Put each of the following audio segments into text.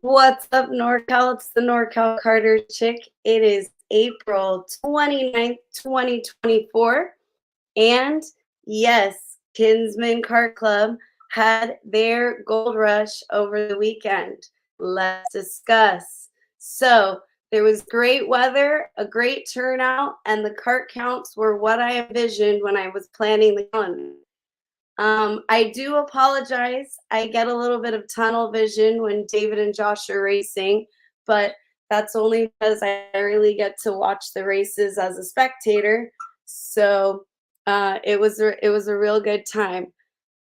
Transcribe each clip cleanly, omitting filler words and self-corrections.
What's up, NorCal? It's the NorCal Carter chick. It is April 29th, 2024. And yes, Kinsmen Kart Club had their gold rush over the weekend. Let's discuss. So there was great weather, a great turnout, and the cart counts were what I envisioned when I was planning the calendar. I do apologize. I get a little bit of tunnel vision when David and Josh are racing, but that's only because I rarely get to watch the races as a spectator. So it was a real good time,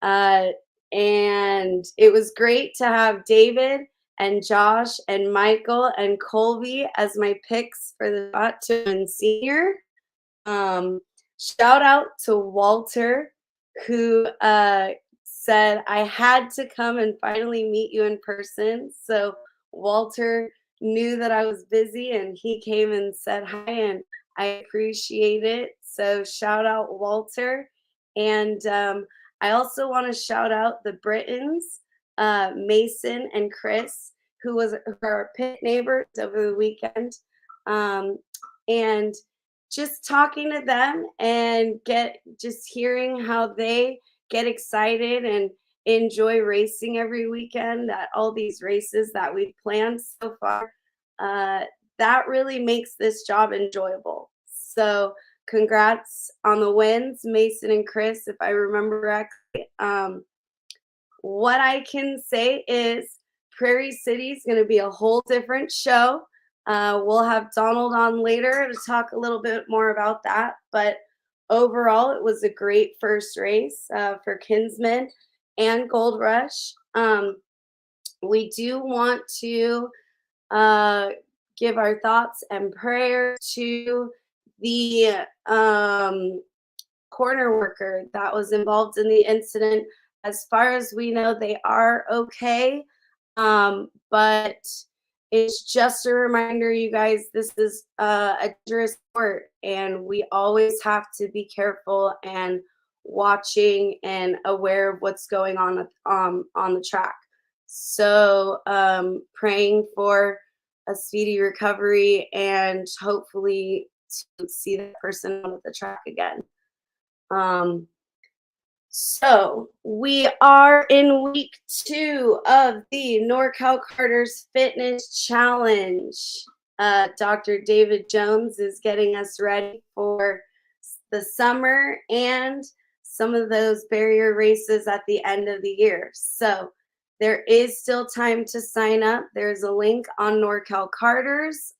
uh, and it was great to have David and Josh and Michael and Colby as my picks for the Shot to Win Senior. Shout out to Walter, who said I had to come and finally meet you in person. So Walter knew that I was busy and he came and said hi, and I appreciate it. So shout out Walter. And I also want to shout out the Britons, Mason and Chris, who are our pit neighbors over the weekend. And just talking to them and just hearing how they get excited and enjoy racing every weekend at all these races that we've planned so far, uh, that really makes this job enjoyable. So congrats on the wins, Mason and Chris, if I remember correctly. What I can say is Prairie City is going to be a whole different show. We'll have Donald on later to talk a little bit more about that. But overall, it was a great first race for Kinsmen and Gold Rush. We do want to uh, give our thoughts and prayers to the corner worker that was involved in the incident. As far as we know, they are okay. But it's just a reminder, you guys, this is a dangerous sport, and we always have to be careful and watching and aware of what's going on the track. So praying for a speedy recovery and hopefully to see the person on the track again. Um, so we are in week 2 of the Norcal Karters Fitness Challenge. Dr. David Jones is getting us ready for the summer and some of those barrier races at the end of the year. So there is still time to sign up. There's a link on Norcal Karters.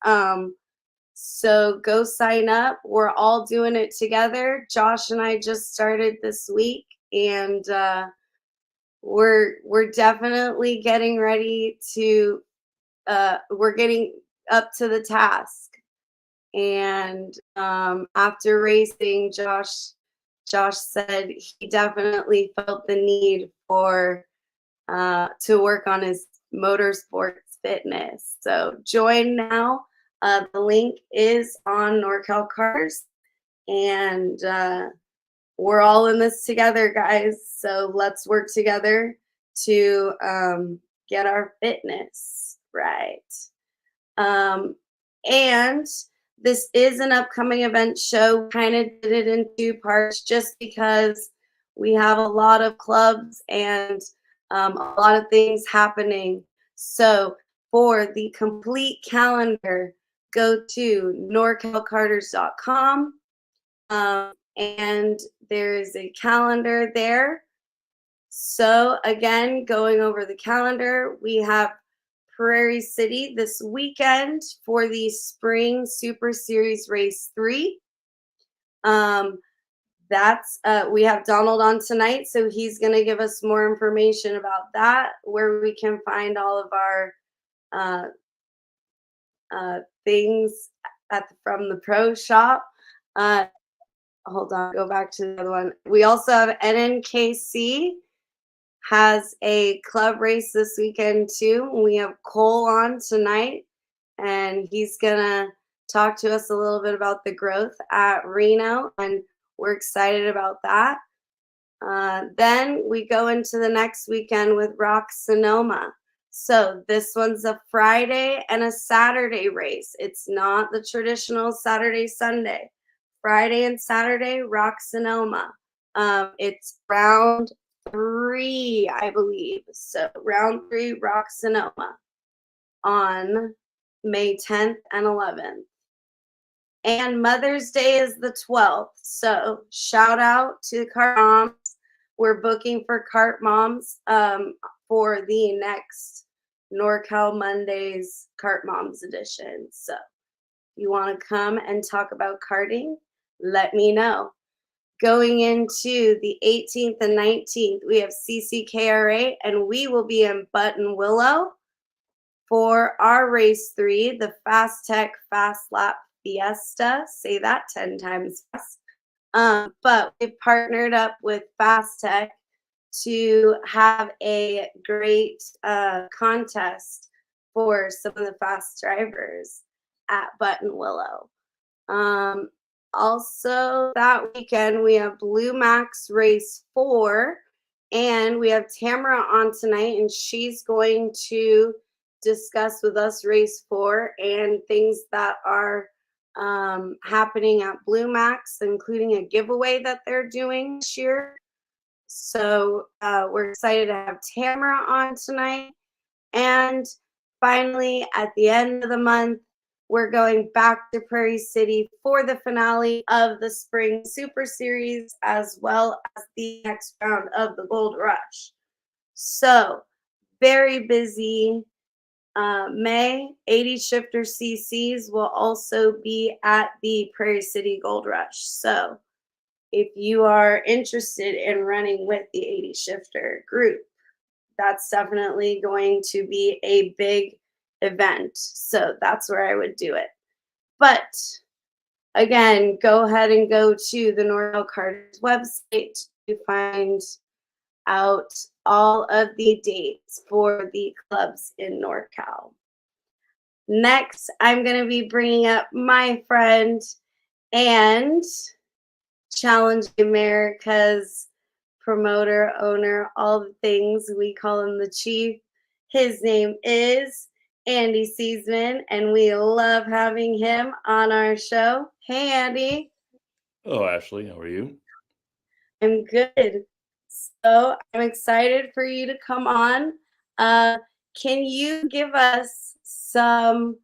So go sign up. We're all doing it together. Josh and I just started this week, and we're definitely getting ready to we're getting up to the task. And after racing, Josh said he definitely felt the need for to work on his motorsports fitness. So join now. The link is on Norcal Cars, and we're all in this together, guys. So let's work together to get our fitness right. And this is an upcoming event show. Kind of did it in 2 parts just because we have a lot of clubs and a lot of things happening. So for the complete calendar, go to norcalkarters.com, and there's a calendar there. So again, going over the calendar, we have Prairie City this weekend for the Spring Super Series Race 3. That's we have Donald on tonight, so he's going to give us more information about that, where we can find all of our things from the pro shop. Hold on, go back to the other one. We also have NNKC has a club race this weekend too. We have Cole on tonight, and he's gonna talk to us a little bit about the growth at Reno, and we're excited about that. Then we go into the next weekend with Rock Sonoma. So this one's a Friday and a Saturday race. It's not the traditional Saturday, Sunday. Friday and Saturday, Rock Sonoma. It's round 3, I believe. So round 3, Rock Sonoma on May 10th and 11th. And Mother's Day is the 12th. So shout out to Kart Moms. We're booking for Kart Moms for the next Norcal Mondays Kart Moms edition. So if you want to come and talk about karting, let me know. Going into the 18th and 19th, we have CCKRA, and we will be in Button Willow for our race 3, the Fast Tech Fast Lap Fiesta. Say that 10 times fast. But we've partnered up with Fast Tech to have a great contest for some of the fast drivers at Button Willow. Also, that weekend, we have Blue Max Race 4, and we have Tamara on tonight, and she's going to discuss with us Race 4 and things that are happening at Blue Max, including a giveaway that they're doing this year. So we're excited to have Tamara on tonight. And finally, at the end of the month, we're going back to Prairie City for the finale of the Spring Super Series, as well as the next round of the Gold Rush. So very busy. May 80 Shifter CCs will also be at the Prairie City Gold Rush. So if you are interested in running with the 80 Shifter group, that's definitely going to be a big event. So that's where I would do it. But again, go ahead and go to the Norcal Karters website to find out all of the dates for the clubs in NorCal. Next, I'm going to be bringing up my friend and Challenge America's promoter, owner, all the things. We call him the chief. His name is Andy Kinsmen, and we love having him on our show. Hey, Andy. Hello, Ashley. How are you? I'm good. So I'm excited for you to come on. Can you give us some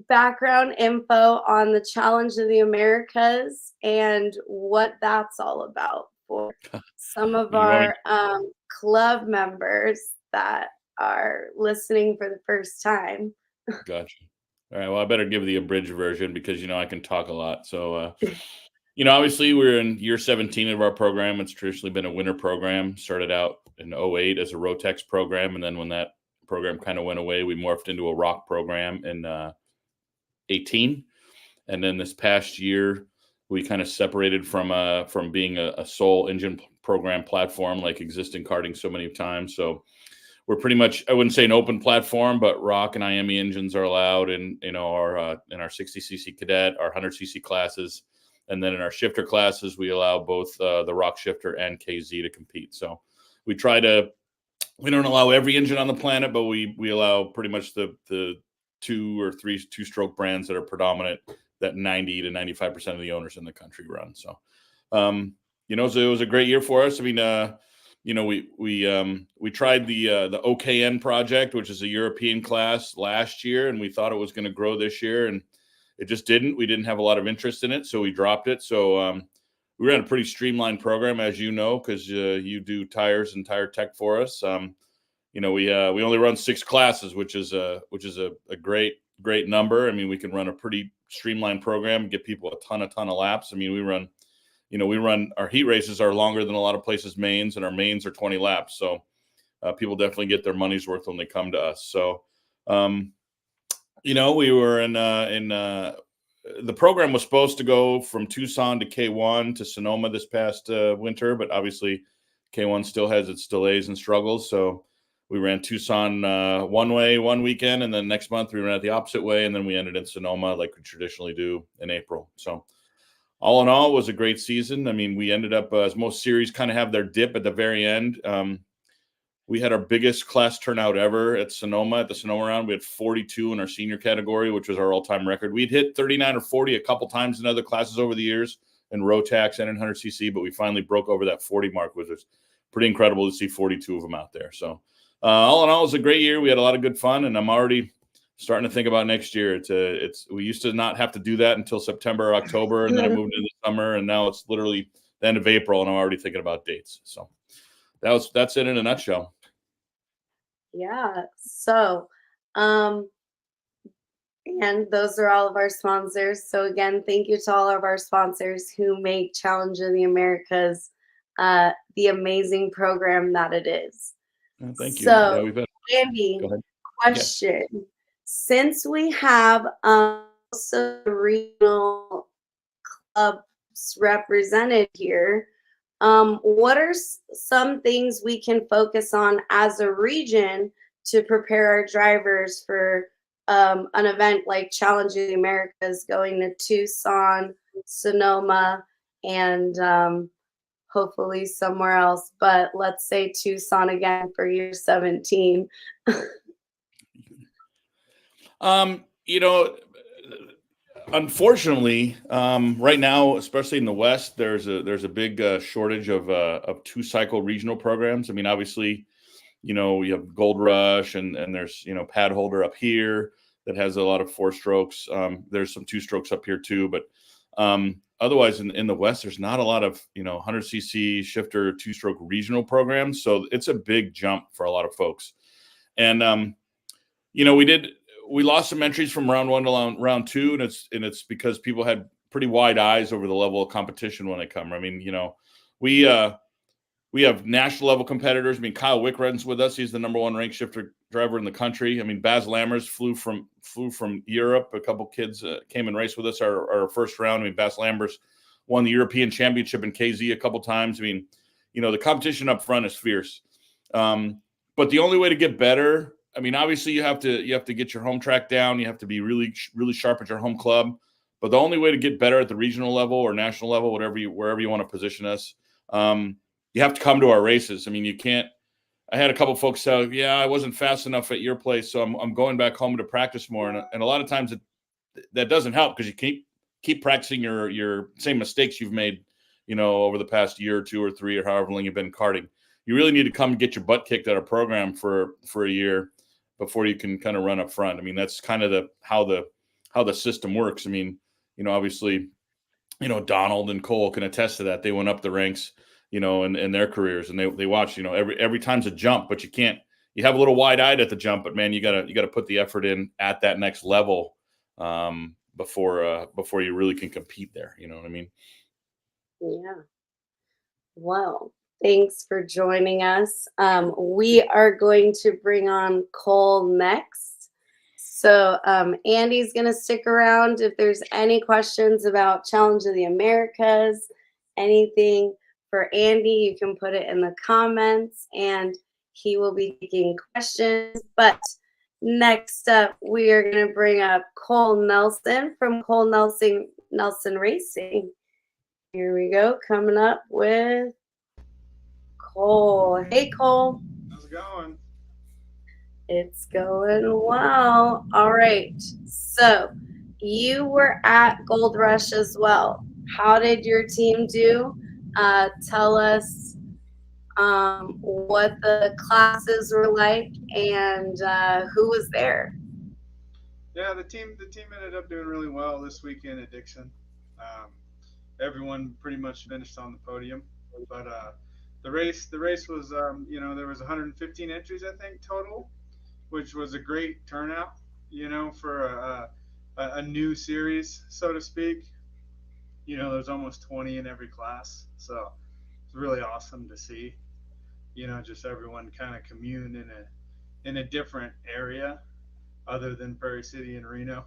background info on the Challenge of the Americas and what that's all about for some of You want me? our club members that are listening for the first time? Gotcha. All right. Well, I better give the abridged version because I can talk a lot. So, obviously we're in year 17 of our program. It's traditionally been a winter program. Started out in 08 as a Rotex program, and then when that program kind of went away, we morphed into a rock program in 18. And then this past year, we kind of separated from being a sole engine program platform like existing karting so many times. So we're pretty much, I wouldn't say an open platform, but rock and IME engines are allowed in our 60cc cadet, our 100cc classes, and then in our shifter classes we allow both the rock shifter and KZ to compete. So we don't allow every engine on the planet, but we allow pretty much the 2 or 3 two-stroke brands that are predominant that 90 to 95% of the owners in the country run. So so it was a great year for us. I mean, we tried the OKN project, which is a European class, last year, and we thought it was going to grow this year, and it just didn't. We didn't have a lot of interest in it, so we dropped it. So we ran a pretty streamlined program, as you know, because you do tires and tire tech for us. We only run 6 classes, which is a great number. I mean, we can run a pretty streamlined program, get people a ton of laps. I mean, we run our heat races are longer than a lot of places' mains, and our mains are 20 laps. So people definitely get their money's worth when they come to us. So, we were in the program was supposed to go from Tucson to K1 to Sonoma this past winter, but obviously K1 still has its delays and struggles. So we ran Tucson one way one weekend, and then next month we ran it the opposite way, and then we ended in Sonoma like we traditionally do in April. So all in all, it was a great season. I mean, we ended up, as most series kind of have their dip at the very end. we had our biggest class turnout ever at Sonoma, at the Sonoma round. We had 42 in our senior category, which was our all-time record. We'd hit 39 or 40 a couple times in other classes over the years in Rotax and in 100cc, but we finally broke over that 40 mark, which was pretty incredible to see 42 of them out there. So all in all, it was a great year. We had a lot of good fun, and I'm already starting to think about next year. We used to not have to do that until September or October, and then I moved into the summer, and now it's literally the end of April, and I'm already thinking about dates. So that's it in a nutshell. Yeah. So, and those are all of our sponsors. So again, thank you to all of our sponsors who make Challenge of the Americas the amazing program that it is. Thank you. So, yeah, Andy, question. Yes. Since we have also regional clubs represented here, what are some things we can focus on as a region to prepare our drivers for an event like Challenge of the Americas, going to Tucson, Sonoma, and hopefully somewhere else, but let's say Tucson again for year 17. Unfortunately, right now, especially in the West, there's a big shortage of 2-cycle regional programs. I mean, obviously, you have Gold Rush and there's, Pad Holder up here that has a lot of 4 strokes. There's some 2 strokes up here too, but otherwise in the West, there's not a lot of, 100cc shifter 2-stroke regional programs. So it's a big jump for a lot of folks. And, we lost some entries from round 1 to round 2, and it's because people had pretty wide eyes over the level of competition when they come. I mean, we have national level competitors. I mean, Kyle Wick runs with us. He's the #1 ranked shifter driver in the country. I mean, Baz Lammers flew from Europe. A couple kids came and raced with us our first round. I mean, Baz Lammers won the European Championship in KZ a couple times. I mean, the competition up front is fierce. But the only way to get better, I mean, obviously you have to get your home track down. You have to be really, really sharp at your home club. But the only way to get better at the regional level or national level, wherever you want to position us, you have to come to our races. I mean, you can't. I had a couple of folks say, "Yeah, I wasn't fast enough at your place, so I'm going back home to practice more." And a lot of times that doesn't help because you keep practicing your same mistakes you've made, over the past year or 2 or 3 or however long you've been karting. You really need to come get your butt kicked at a program for a year before you can kind of run up front. I mean, that's kind of how the system works. I mean, obviously, Donald and Cole can attest to that. They went up the ranks, in their careers, and they watch, every time's a jump, but you have a little wide eyed at the jump, but man, you gotta put the effort in at that next level before you really can compete there. You know what I mean? Yeah. Well, thanks for joining us. We are going to bring on Cole next. So Andy's going to stick around. If there's any questions about Challenge of the Americas, anything for Andy, you can put it in the comments and he will be taking questions. But next up, we are going to bring up Cole Nelson from Cole Nelson Racing. Here we go, coming up with Cole. Hey, Cole. How's it going? It's going well. All right. So you were at Gold Rush as well. How did your team do? Tell us what the classes were like and who was there. Yeah, the team ended up doing really well this weekend at Dixon. Everyone pretty much finished on the podium, but the race was there was 115 entries I think total, which was a great turnout for a new series, so to speak. There's almost 20 in every class, so it's really awesome to see. Just everyone kind of commune in a different area other than Prairie City and Reno.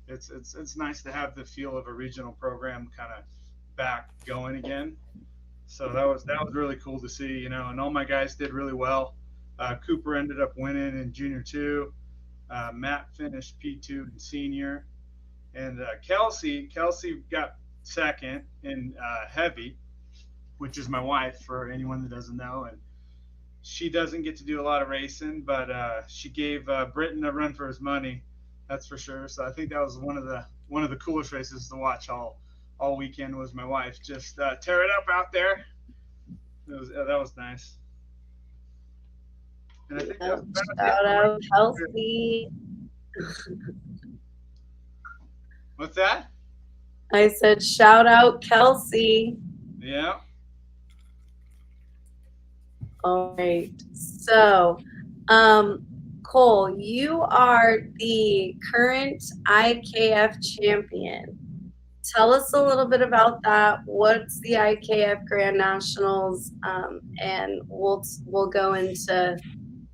It's nice to have the feel of a regional program kind of back going again. So that was really cool to see, and all my guys did really well. Cooper ended up winning in Junior 2. Matt finished P2 in Senior, and Kelsey got second in Heavy, which is my wife for anyone that doesn't know, she doesn't get to do a lot of racing, but she gave Britton a run for his money. That's for sure. So I think that was one of the coolest races to watch all weekend. Was my wife just tear it up out there. That was nice. And I think that was Shout out Kelsey. What's that? I said, shout out Kelsey. Yeah. All right. So, Cole, you are the current IKF champion. Tell us a little bit about that. What's the IKF Grand Nationals? And we'll go into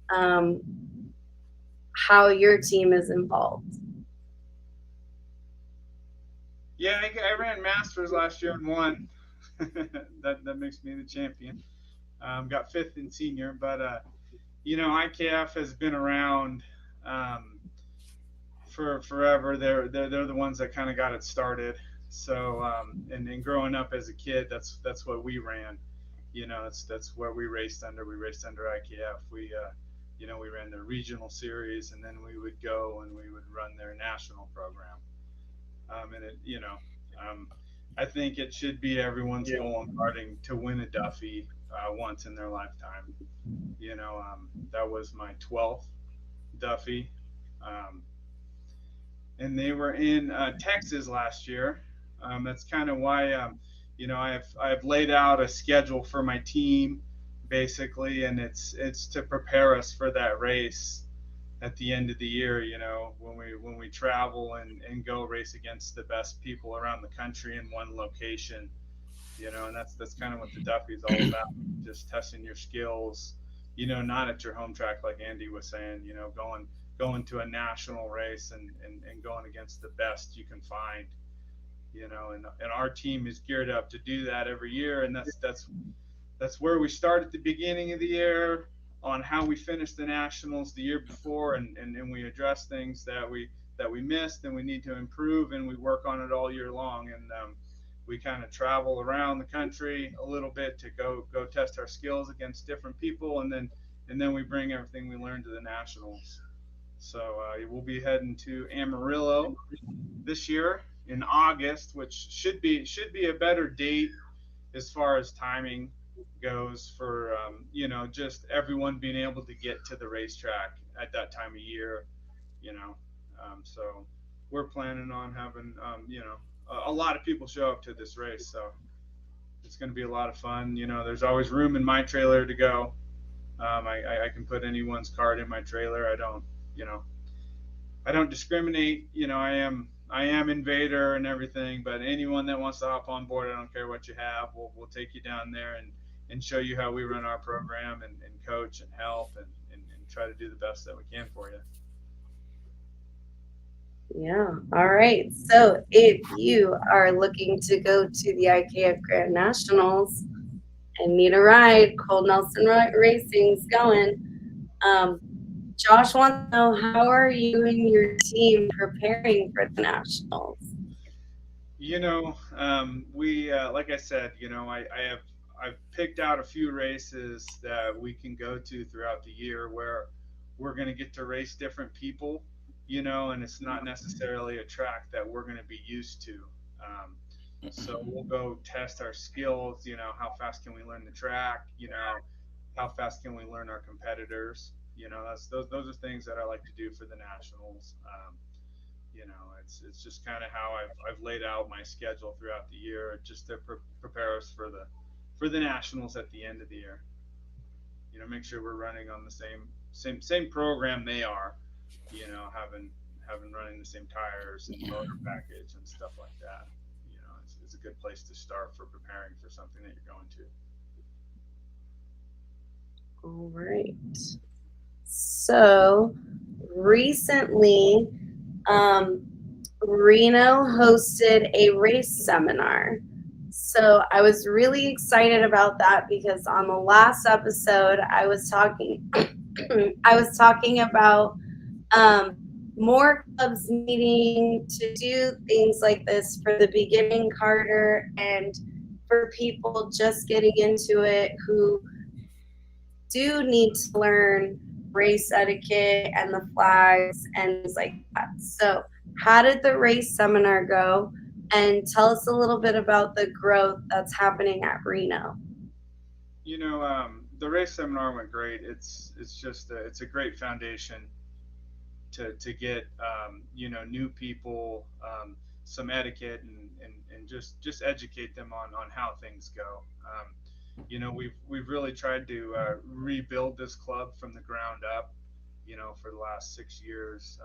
how your team is involved. Yeah, I ran Masters last year and won. that makes me the champion. Got fifth in senior, but IKF has been around for forever. They're the ones that kind of got it started. So and growing up as a kid, that's what we ran. That's where we raced under. We raced under IKF. We ran their regional series, and then we would go and we would run their national program. I think it should be everyone's goal in karting to win a Duffy once in their lifetime. That was my 12th Duffy, and they were in Texas last year. That's kind of why I've laid out a schedule for my team basically, and it's to prepare us for that race at the end of the year, when we travel and go race against the best people around the country in one location, and that's kind of what the Duffy is all about, just testing your skills, not at your home track like Andy was saying, going to a national race and going against the best you can find, and our team is geared up to do that every year, and that's where we start at the beginning of the year on how we finished the nationals the year before, and we address things that we missed and we need to improve, and we work on it all year long, and we kind of travel around the country a little bit to go test our skills against different people, and then we bring everything we learned to the nationals. So we'll be heading to Amarillo this year in August, which should be a better date as far as timing goes for just everyone being able to get to the racetrack at that time of year, so we're planning on having a lot of people show up to this race, so it's going to be a lot of fun. There's always room in my trailer to go. I can put anyone's cart in my trailer. I don't discriminate. I am Invader and everything, but anyone that wants to hop on board, I don't care what you have. We'll take you down there and show you how we run our program and coach and help and try to do the best that we can for you. Yeah. All right. So if you are looking to go to the IKF Grand Nationals and need a ride, Cole Nelson Racing's going. Josh wants to know, how are you and your team preparing for the nationals? We like I said, I've picked out a few races that we can go to throughout the year where we're going to get to race different people, and it's not necessarily a track that we're going to be used to. So we'll go test our skills, how fast can we learn the track, how fast can we learn our competitors, those are things that I like to do for the nationals. It's just kind of how I've laid out my schedule throughout the year, just to prepare us for the nationals at the end of the year. Make sure we're running on the same program they are, having running the same tires and motor package and stuff like that. It's a good place to start for preparing for something that you're going to. All right. So recently, Reno hosted a race seminar. So I was really excited about that because on the last episode, I was talking about more clubs needing to do things like this for the beginning karter and for people just getting into it who do need to learn race etiquette and the flags and things like that. So, how did the race seminar go? And tell us a little bit about the growth that's happening at Reno. The race seminar went great. It's just it's a great foundation to get new people some etiquette and just educate them on how things go. We've really tried to rebuild this club from the ground up. For the last 6 years.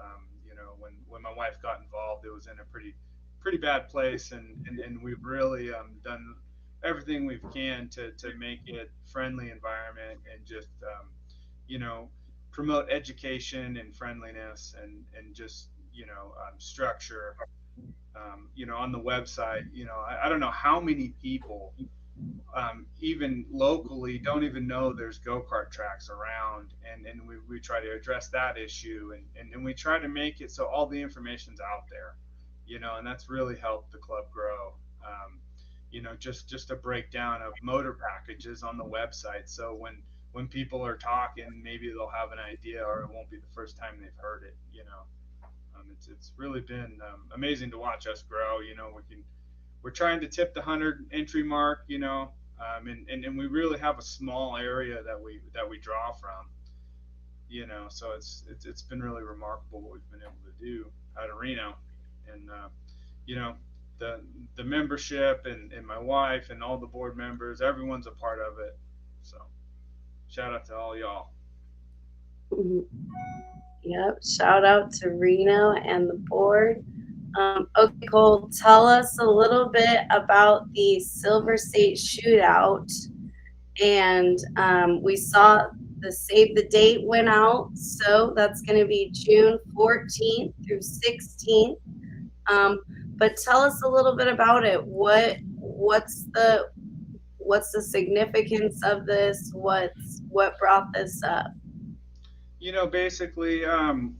When my wife got involved, it was in a pretty bad place, and we've really done everything we can to make it friendly environment and just you know promote education and friendliness and just structure. On the website, I don't know how many people even locally don't even know there's go-kart tracks around, and we try to address that issue, and we try to make it so all the information's out there, and that's really helped the club grow. Just a breakdown of motor packages on the website, so when people are talking, maybe they'll have an idea, or it won't be the first time they've heard it. It's really been amazing to watch us grow. We're trying to tip the 100 entry mark, and we really have a small area that we draw from, so it's been really remarkable what we've been able to do out of Reno, and you know the membership and my wife and all the board members, everyone's a part of it. So shout out to all y'all. Mhm. Yep. Shout out to Reno and the board. Okay, Cole, tell us a little bit about the Silver State Shootout. And we saw the save the date went out. So that's going to be June 14th through 16th. But tell us a little bit about it. What's the significance of this? What brought this up? Basically,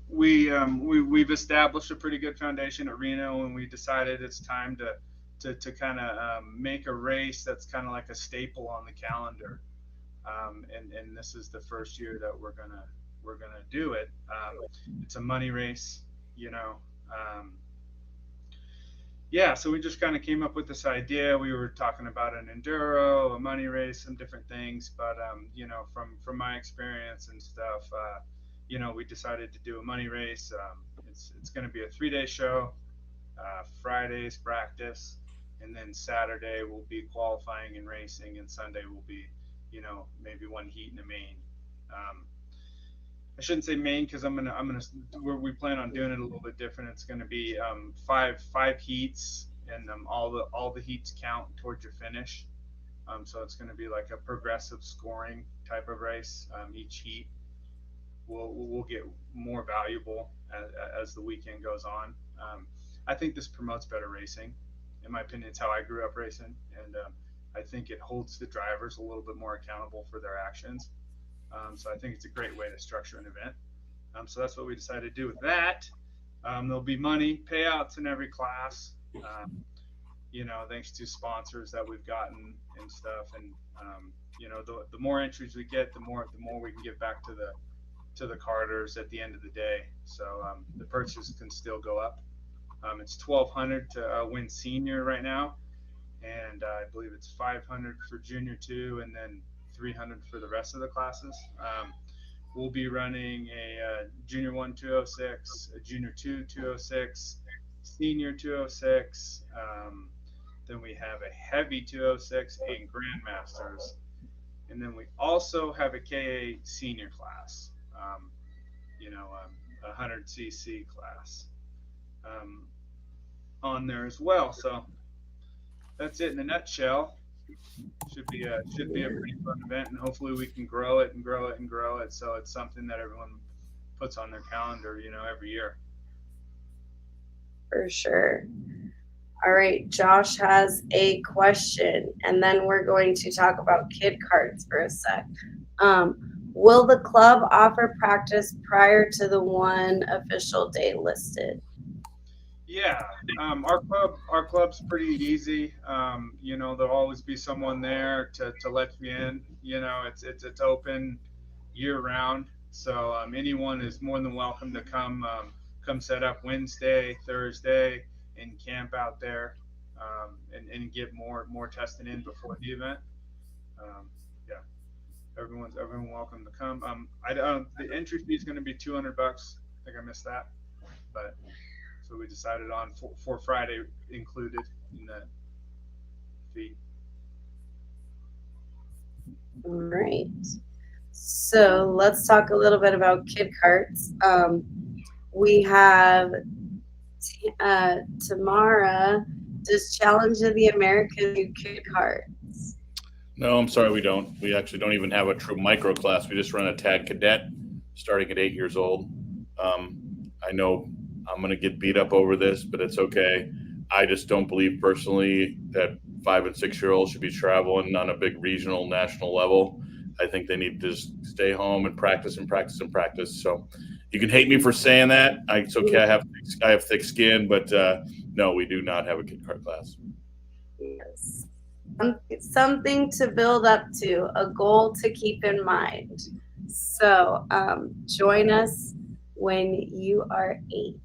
we've established a pretty good foundation at Reno, and we decided it's time to kind of make a race that's kind of like a staple on the calendar. And this is the first year that we're gonna do it. It's a money race, yeah. So we just kind of came up with this idea. We were talking about an enduro, a money race, some different things, but from my experience and stuff, we decided to do a money race. It's going to be a 3-day show. Friday's practice, and then Saturday will be qualifying and racing, and Sunday will be, maybe one heat in the main. I shouldn't say main because we plan on doing it a little bit different. It's going to be five heats, and all the heats count towards your finish. So it's going to be like a progressive scoring type of race. Each heat will get more valuable as the weekend goes on. I think this promotes better racing. In my opinion, it's how I grew up racing, and I think it holds the drivers a little bit more accountable for their actions. So I think it's a great way to structure an event. So that's what we decided to do with that. There'll be money payouts in every class, thanks to sponsors that we've gotten and stuff. And the more entries we get, the more we can give back to the Karters at the end of the day. So the purchase can still go up. It's $1,200 to win senior right now, and I believe it's $500 for junior 2, and then $300 for the rest of the classes. We'll be running a junior 1 206, a junior 2 206, senior 206. Then we have a heavy 206 and grandmasters, and then we also have a KA senior class, a 100cc class on there as well. So that's it in a nutshell. Should be a pretty fun event, and hopefully we can grow it and grow it and grow it, so it's something that everyone puts on their calendar, every year. For sure. All right, Josh has a question, and then we're going to talk about kid carts for a sec. Will the club offer practice prior to the one official day listed? Yeah, our club's pretty easy. There'll always be someone there to let you in. It's open. year round. So anyone is more than welcome to come set up Wednesday, Thursday, and camp out there, and get more testing in before the event. Um, yeah, everyone welcome to come. I don't. The entry fee is going to be $200. I think I missed that, but so we decided on for Friday included in that fee. All right. So let's talk a little bit about kid carts. We have Tamara. Does Challenge of the Americas do kid carts? No, I'm sorry, we don't. We actually don't even have a true micro class. We just run a tag cadet starting at 8 years old. I know I'm going to get beat up over this, but it's okay. I just don't believe personally that 5 and 6 year olds should be traveling on a big regional, national level. I think they need to just stay home and practice and practice and practice. So you can hate me for saying that. It's okay. I have thick skin, but no, we do not have a kid cart class. Yes. Something to build up to, a goal to keep in mind. So join us when you are 8.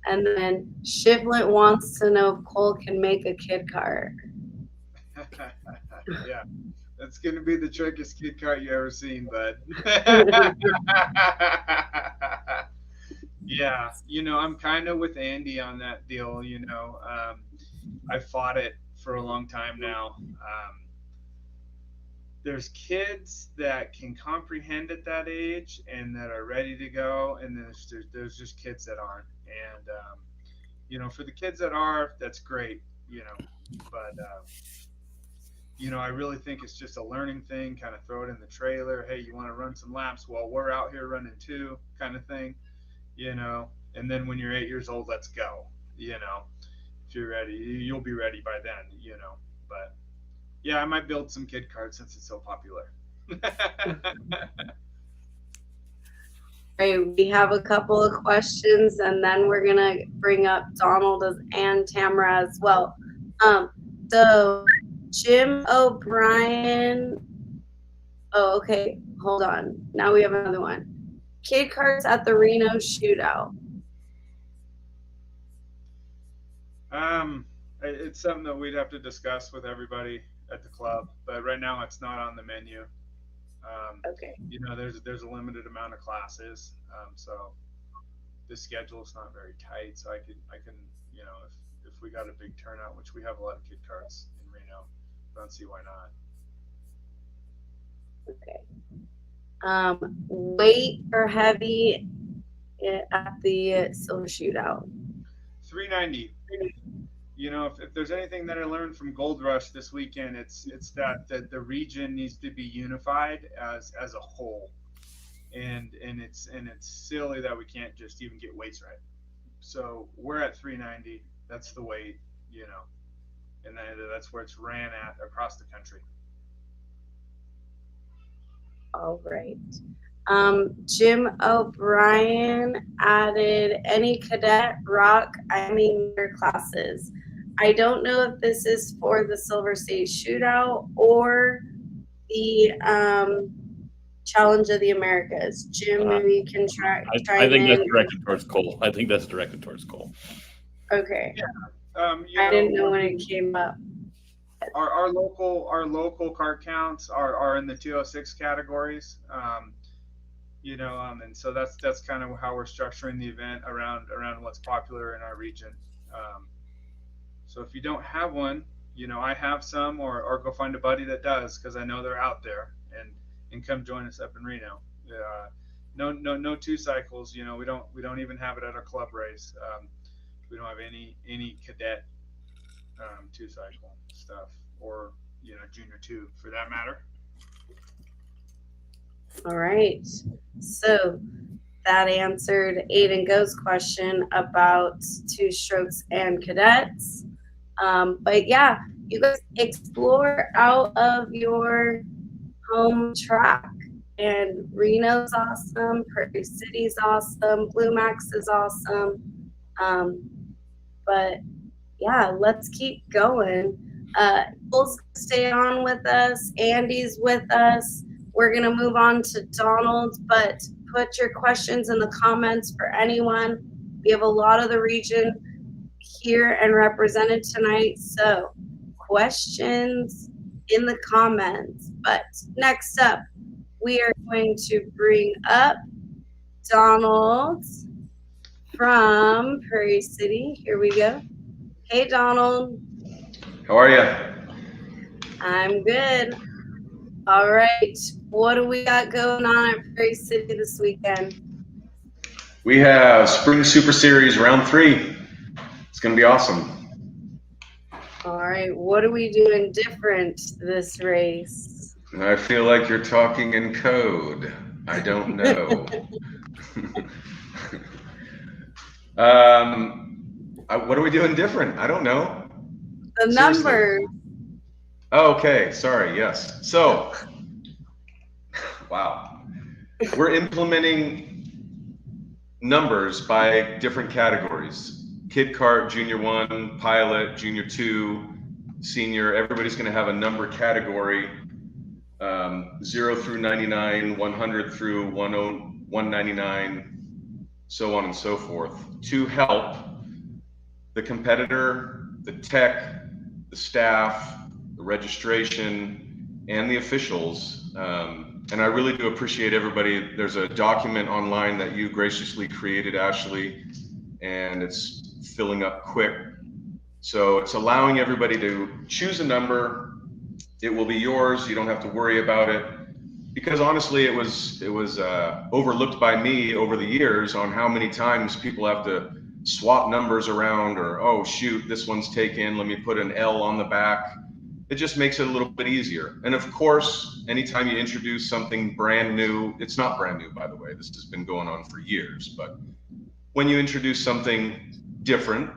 And then Shivlet wants to know if Cole can make a kid cart. Yeah, that's going to be the trickiest kid cart you ever seen, bud. Yeah, I'm kind of with Andy on that deal. I fought it for a long time now. There's kids that can comprehend at that age and that are ready to go, and there's just kids that aren't. And for the kids that are, that's great. But I really think it's just a learning thing. Kind of throw it in the trailer. Hey, you want to run some laps while we're out here running too, kind of thing. And then when you're 8 years old, let's go. If you're ready, you'll be ready by then. But yeah, I might build some kid cards since it's so popular. Right, we have a couple of questions, and then we're gonna bring up Donald and Tamara as well. So Jim O'Brien. Oh, okay. Hold on. Now we have another one. Kid carts at the Reno shootout. It's something that we'd have to discuss with everybody at the club, but right now it's not on the menu. Okay. There's a limited amount of classes, so the schedule is not very tight. So I can, if we got a big turnout, which we have a lot of kid carts in Reno, I don't see why not. Okay. Weight or heavy at the silver shootout? 390. If there's anything that I learned from Gold Rush this weekend, it's that the region needs to be unified as a whole, and it's silly that we can't just even get weights right. So we're at 390. That's the weight, and that's where it's ran at across the country. All right. Jim O'Brien added any cadet, rock, their classes. I don't know if this is for the Silver State Shootout or the Challenge of the Americas. Jim, maybe you can try. I think that's directed towards Cole. I think that's directed towards Cole. Okay. Yeah. I didn't know when it came up. Our local card counts are in the 206 categories. And so that's kind of how we're structuring the event around what's popular in our region. So if you don't have one, I have some, or go find a buddy that does, because I know they're out there, and come join us up in Reno. No 2 cycles. We don't even have it at our club race. We don't have any cadet 2 cycle stuff, or junior 2 for that matter. All right. So that answered Aiden Go's question about 2 strokes and cadets. But yeah, you guys explore out of your home track. And Reno's awesome, Prairie City's awesome, Blue Max is awesome. But yeah, let's keep going. Cole's gonna stay on with us. Andy's with us. We're going to move on to Donald, but put your questions in the comments for anyone. We have a lot of the region here and represented tonight, so questions in the comments. But next up, we are going to bring up Donald from Prairie City. Here we go. Hey, Donald. How are you? I'm good. All right. What do we got going on at Prairie City this weekend? We have Spring Super Series Round 3. It's going to be awesome. All right. What are we doing different this race? I feel like you're talking in code. I don't know. What are we doing different? I don't know. The numbers. Oh, okay. Sorry. Yes. So, wow. We're implementing numbers by different categories. Kid Kart, Junior 1, Pilot, Junior 2, Senior. Everybody's going to have a number category, 0 through 99, 100 through 199, so on and so forth, to help the competitor, the tech, the staff, the registration, and the officials. And I really do appreciate everybody. There's a document online that you graciously created, Ashley, and it's filling up quick. So it's allowing everybody to choose a number. It will be yours. You don't have to worry about it. Because honestly, it was overlooked by me over the years on how many times people have to swap numbers around, or, oh shoot, this one's taken, let me put an L on the back. It just makes it a little bit easier. And of course, anytime you introduce something brand new, it's not brand new, by the way, this has been going on for years, but when you introduce something different,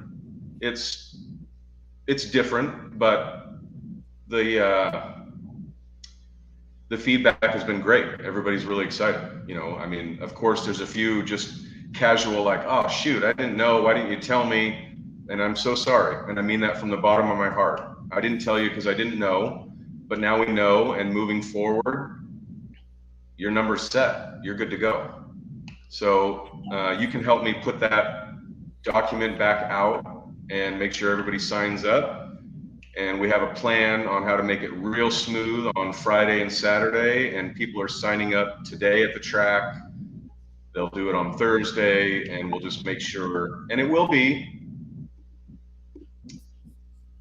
it's different, but the feedback has been great. Everybody's really excited. You know, I mean, of course, there's a few just casual, like, oh shoot, I didn't know, why didn't you tell me? And I'm so sorry, and I mean that from the bottom of my heart. I didn't tell you because I didn't know, but now we know, and moving forward, your number's set, you're good to go. So you can help me put that document back out and make sure everybody signs up. And we have a plan on how to make it real smooth on Friday and Saturday, and people are signing up today at the track. They'll do it on Thursday, and we'll just make sure, and it will be,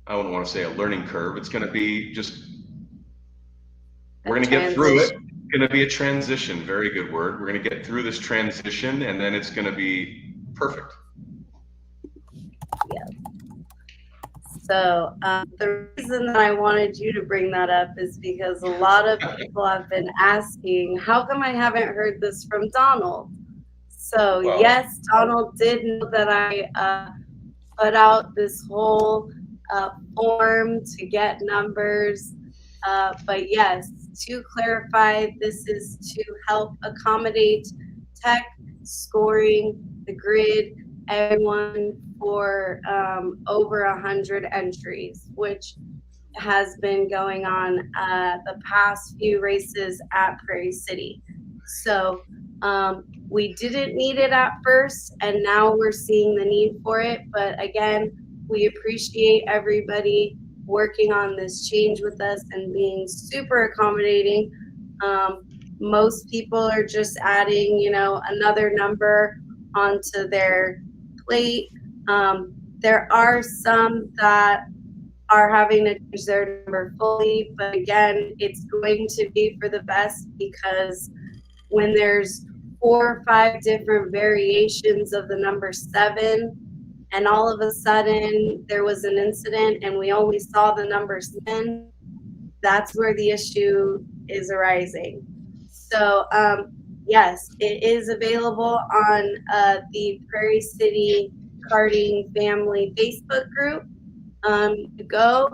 I wouldn't want to say a learning curve. It's going to be just, we're going to get through it. It's going to be a transition. Very good word. We're going to get through this transition, and then it's going to be perfect. Yeah. So the reason that I wanted you to bring that up is because a lot of people have been asking, how come I haven't heard this from Donald? So well, yes, Donald did know that I put out this whole form to get numbers, but yes, to clarify, this is to help accommodate tech, scoring, the grid, everyone for over 100 entries, which has been going on the past few races at Prairie City. So we didn't need it at first, and now we're seeing the need for it. But again, we appreciate everybody working on this change with us and being super accommodating. Most people are just adding, you know, another number onto their plate. There are some that are having to change their number fully, but again, it's going to be for the best, because when there's 4 or 5 different variations of the number 7, and all of a sudden there was an incident and we only saw the number 7, that's where the issue is arising. So yes, it is available on the Prairie City Karting Family Facebook group. You go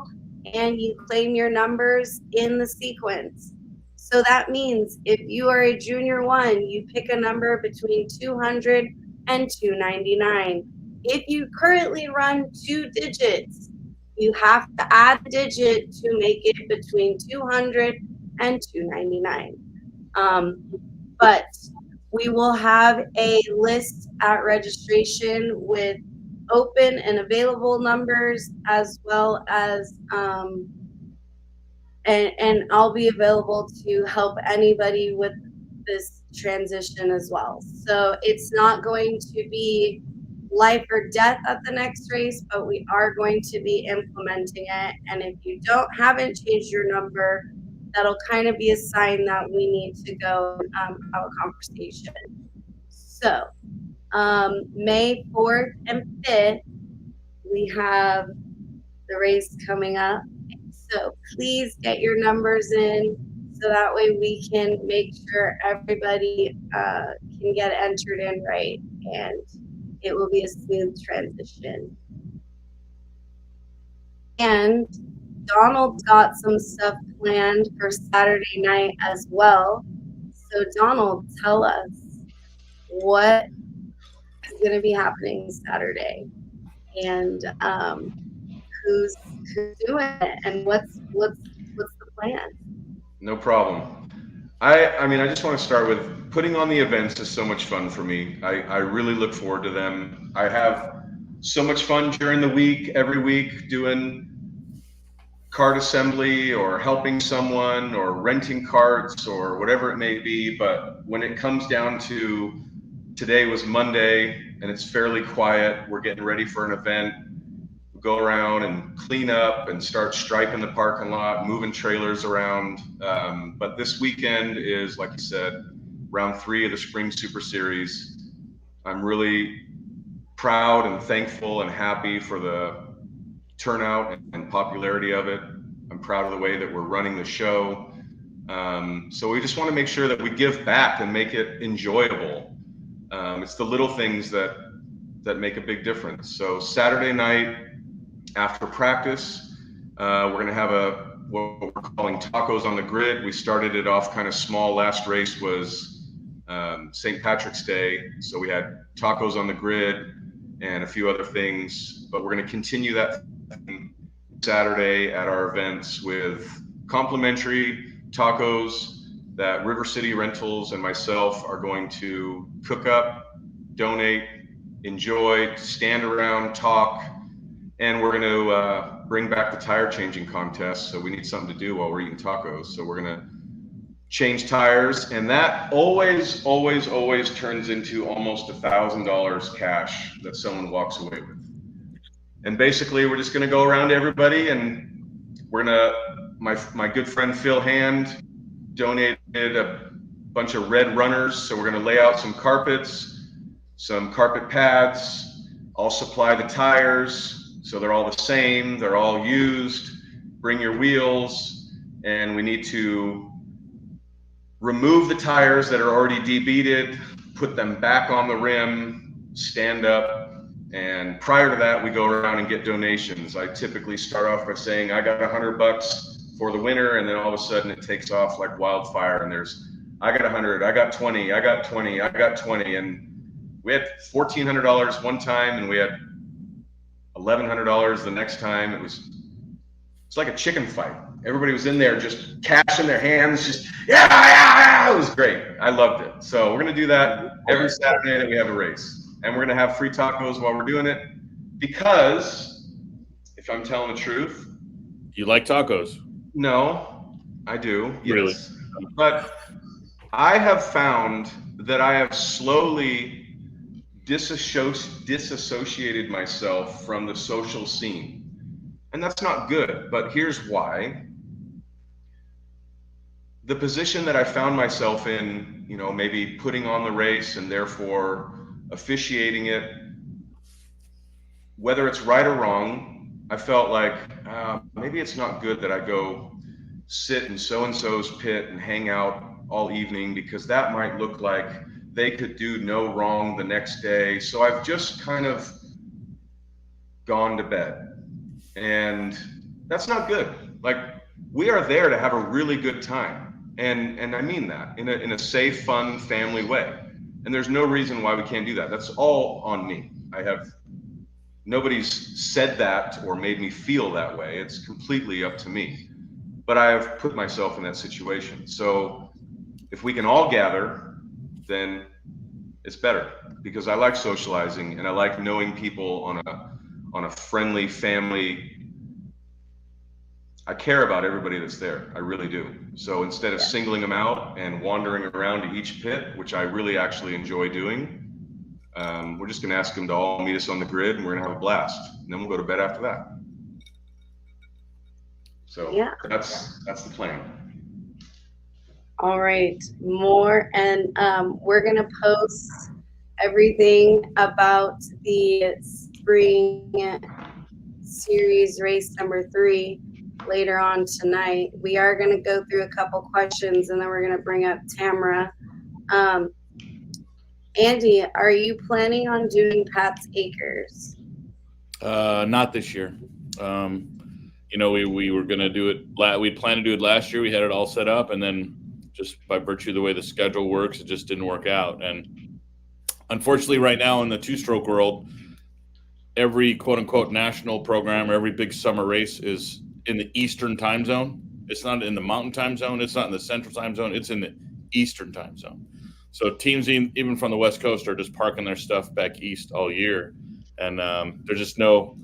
and you claim your numbers in the sequence. So that means if you are a Junior 1, you pick a number between 200 and 299. If you currently run 2 digits, You have to add a digit to make it between 200 and 299. But we will have a list at registration with open and available numbers, as well as and I'll be available to help anybody with this transition as well. So it's not going to be life or death at the next race, but we are going to be implementing it. And if you haven't changed your number, that'll kind of be a sign that we need to go have a conversation. So May 4th and 5th, we have the race coming up. So please get your numbers in so that way we can make sure everybody can get entered in right, and it will be a smooth transition. And Donald's got some stuff planned for Saturday night as well. So Donald, tell us what is going to be happening Saturday, and who's doing it, and what's the plan? No problem. I mean, I just want to start with putting on the events is so much fun for me. I really look forward to them. I have so much fun during the week, every week, doing cart assembly or helping someone or renting carts or whatever it may be. But when it comes down to today was Monday and it's fairly quiet, we're getting ready for an event. We'll go around and clean up and start striping the parking lot, moving trailers around. But this weekend is, like you said, round 3 of the Spring Super Series. I'm really proud and thankful and happy for the turnout and popularity of it. I'm proud of the way that we're running the show. So we just want to make sure that we give back and make it enjoyable. It's the little things that make a big difference. So Saturday night after practice, we're going to have what we're calling tacos on the grid. We started it off kind of small. Last race was St. Patrick's Day, so we had tacos on the grid and a few other things, but we're going to continue that Saturday at our events with complimentary tacos that River City Rentals and myself are going to cook up, donate, enjoy, stand around, talk, and we're going to bring back the tire changing contest. So we need something to do while we're eating tacos. So we're going to change tires, and that always turns into almost $1,000 cash that someone walks away with. And basically, we're just going to go around to everybody, and we're going to, my good friend Phil Hand donated a bunch of red runners. So we're going to lay out some carpets, some carpet pads. I'll supply the tires. So they're all the same. They're all used. Bring your wheels. And we need to remove the tires that are already debeaded, put them back on the rim, stand up. And prior to that, we go around and get donations. I typically start off by saying, I got $100 for the winner. And then all of a sudden it takes off like wildfire. And I got 100, I got 20, I got 20, I got 20. And we had $1,400 one time, and we had $1,100 the next time. It's like a chicken fight. Everybody was in there just cash in their hands, just yeah. It was great. I loved it. So we're gonna do that every Saturday that we have a race, and we're gonna have free tacos while we're doing it. Because if I'm telling the truth, you like tacos? No, I do. Really? Yes, but I have found that I have slowly disassociated myself from the social scene. And that's not good, but here's why. The position that I found myself in, maybe putting on the race and therefore officiating it, whether it's right or wrong, I felt like maybe it's not good that I go sit in so-and-so's pit and hang out all evening, because that might look like they could do no wrong the next day. So I've just kind of gone to bed, and that's not good. Like, we are there to have a really good time, and I mean that in a safe, fun, family way. And there's no reason why we can't do that. That's all on me. I have Nobody's said that or made me feel that way. It's completely up to me. But I've put myself in that situation. So if we can all gather, then it's better, because I like socializing and I like knowing people on a friendly family. I care about everybody that's there. I really do. So instead of singling them out and wandering around to each pit, which I really actually enjoy doing, we're just going to ask them to all meet us on the grid, and we're going to have a blast, and then we'll go to bed after that. So that's the plan. All right, more, and we're gonna post everything about the spring series race number 3 later on tonight. We are gonna go through a couple questions, and then we're gonna bring up Tamara. Andy, are you planning on doing Pat's Acres? Not this year. You know, we were going to do it. We planned to do it last year. We had it all set up, and then just by virtue of the way the schedule works, it just didn't work out. And unfortunately, right now in the two-stroke world, every quote-unquote national program or every big summer race is in the Eastern time zone. It's not in the Mountain time zone. It's not in the Central time zone. It's in the Eastern time zone. So teams even from the West Coast are just parking their stuff back east all year, and there's no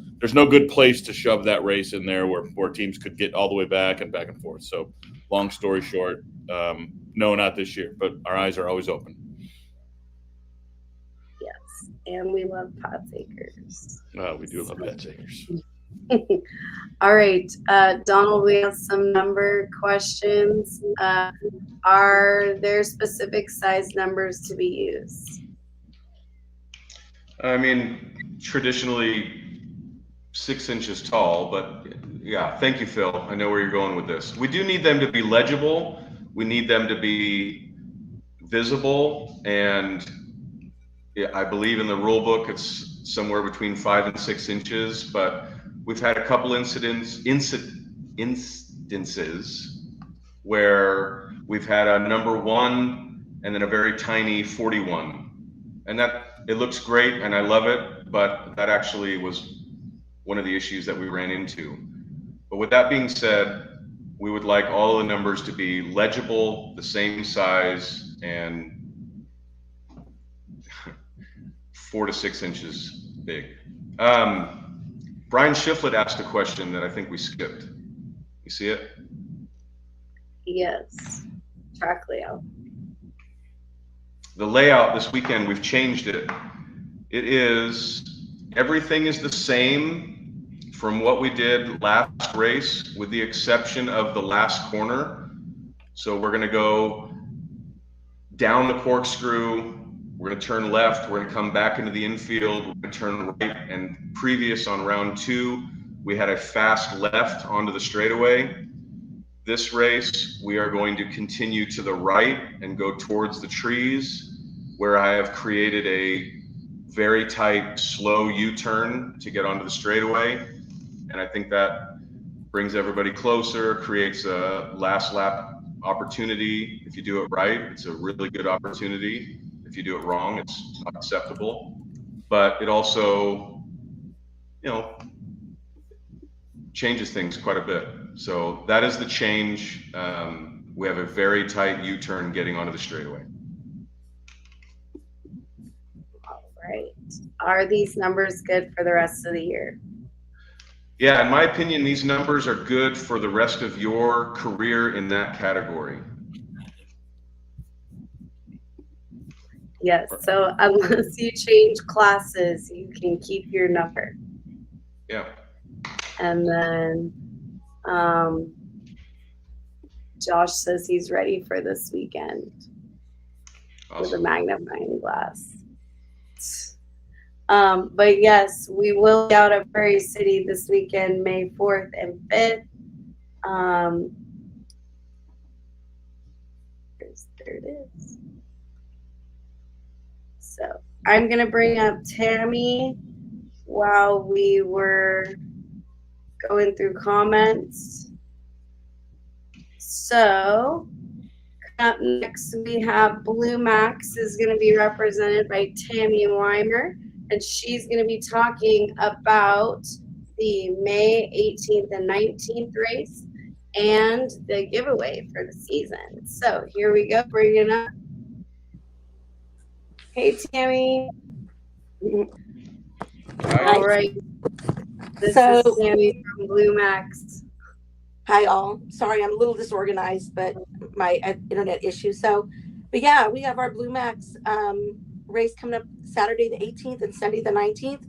good place to shove that race in there where teams could get all the way back and forth. So long story short, no, not this year, but our eyes are always open. Yes, and we love Pat's Acres. We do love Pat's Acres. All right, Donald, we have some number questions. Are there specific size numbers to be used? I mean, traditionally 6 inches tall, but yeah, thank you, Phil. I know where you're going with this. We do need them to be legible. We need them to be visible, and I believe in the rule book it's somewhere between 5 and 6 inches, but we've had a couple instances where we've had a number 1 and then a very tiny 41, and that it looks great and I love it, but that actually was one of the issues that we ran into. But with that being said, we would like all the numbers to be legible, the same size, and 4 to 6 inches big. Brian Shiflett asked a question that I think we skipped. You see it? Yes, track layout. The layout this weekend, we've changed it. Everything is the same from what we did last race, with the exception of the last corner. So we're gonna go down the corkscrew, we're gonna turn left, we're gonna come back into the infield, we're gonna turn right, and previous on round 2, we had a fast left onto the straightaway. This race, we are going to continue to the right and go towards the trees, where I have created a very tight, slow U-turn to get onto the straightaway. And I think that brings everybody closer, creates a last lap opportunity. If you do it right, it's a really good opportunity. If you do it wrong, it's not acceptable. But it also, changes things quite a bit. So that is the change. We have a very tight U-turn getting onto the straightaway. All right. Are these numbers good for the rest of the year? Yeah, in my opinion, these numbers are good for the rest of your career in that category. Yes, so unless you change classes, you can keep your number. Yeah. And then Josh says he's ready for this weekend. Awesome. With a magnifying glass. But yes, we will be out at Prairie City this weekend, May 4th and 5th. There it is. So I'm going to bring up Tammy while we were going through comments. So up next we have Blue Max is going to be represented by Tammy Weimer. and she's going to be talking about the May 18th and 19th race and the giveaway for the season. So here we go, bringing up. Hey, Tammy. All right. This is Tammy from Blue Max. Hi, all. Sorry, I'm a little disorganized, but my internet issue. But yeah, we have our Blue Max race coming up Saturday the 18th and Sunday the 19th.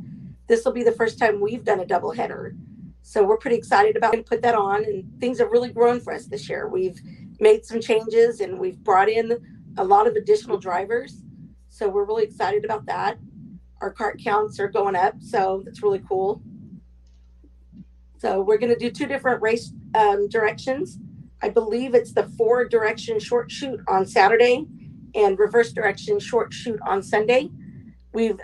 This will be the first time we've done a double header. So we're pretty excited about it and put that on. And things have really grown for us this year. We've made some changes and we've brought in a lot of additional drivers. So we're really excited about that. Our cart counts are going up, so that's really cool. So we're going to do 2 different race directions. I believe it's the 4-direction short shoot on Saturday and reverse direction short shoot on Sunday. We've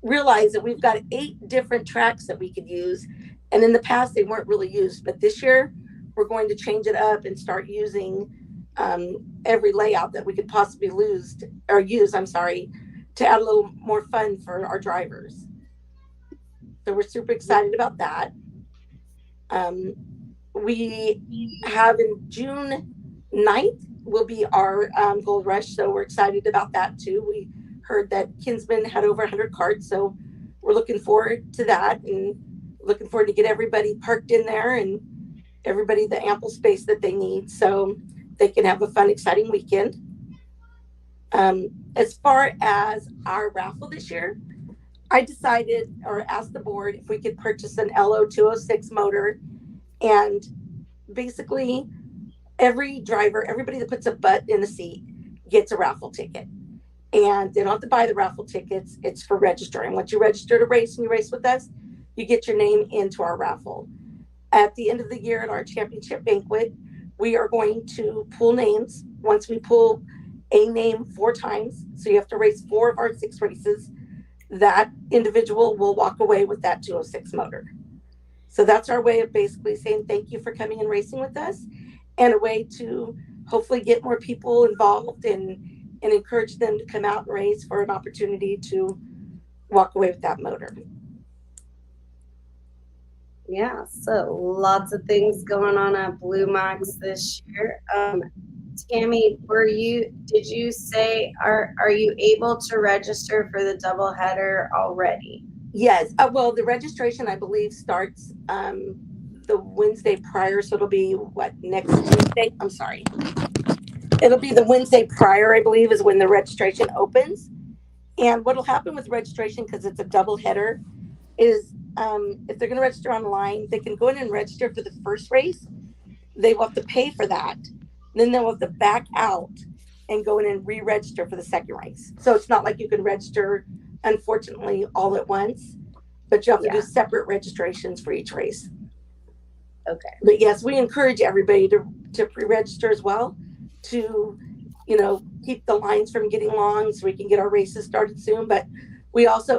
realized that we've got 8 different tracks that we could use. And in the past, they weren't really used. But this year, we're going to change it up and start using every layout that we could possibly use, to add a little more fun for our drivers. So we're super excited about that. We have in June 9th will be our Gold Rush. So we're excited about that too. We heard that Kinsmen had over 100 carts. So we're looking forward to that and looking forward to get everybody parked in there and everybody the ample space that they need so they can have a fun, exciting weekend. As far as our raffle this year, I decided or asked the board if we could purchase an LO206 motor, and basically everybody that puts a butt in the seat gets a raffle ticket, and they don't have to buy the raffle tickets. It's for registering. Once you register to race and you race with us, you get your name into our raffle. At the end of the year at our championship banquet, we are going to pull names. Once we pull a name 4 times, so you have to race 4 of our 6 races, that individual will walk away with that 206 motor. So that's our way of basically saying thank you for coming and racing with us, and a way to hopefully get more people involved and encourage them to come out and race for an opportunity to walk away with that motor. Yeah, so lots of things going on at Blue Max this year. Tammy, did you say, are you able to register for the doubleheader already? Yes. Well, the registration, I believe, starts the Wednesday prior. So it'll be next Tuesday? I'm sorry. It'll be the Wednesday prior, I believe, is when the registration opens. And what'll happen with registration, because it's a double header, is if they're going to register online, they can go in and register for the first race. They will have to pay for that. Then they'll have to back out and go in and re-register for the second race. So it's not like you can register, unfortunately, all at once, but you have to do separate registrations for each race. Okay. But yes, we encourage everybody to pre-register as well, to keep the lines from getting long so we can get our races started soon. But we also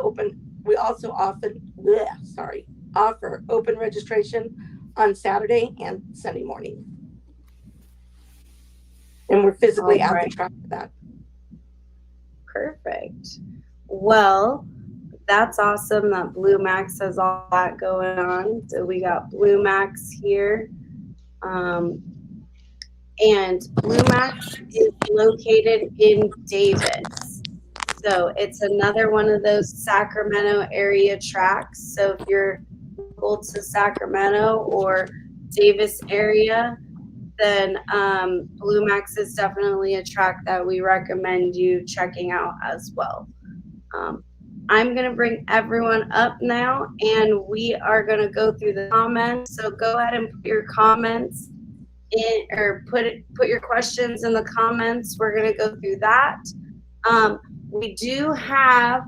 offer open registration on Saturday and Sunday morning. And we're physically at the track for that. Perfect. Well, that's awesome that Blue Max has all that going on. So we got Blue Max here. And Blue Max is located in Davis. So it's another one of those Sacramento area tracks. So if you're local to Sacramento or Davis area, then Blue Max is definitely a track that we recommend you checking out as well. I'm going to bring everyone up now, and we are going to go through the comments. So go ahead and put your comments in, or put your questions in the comments. We're going to go through that. We do have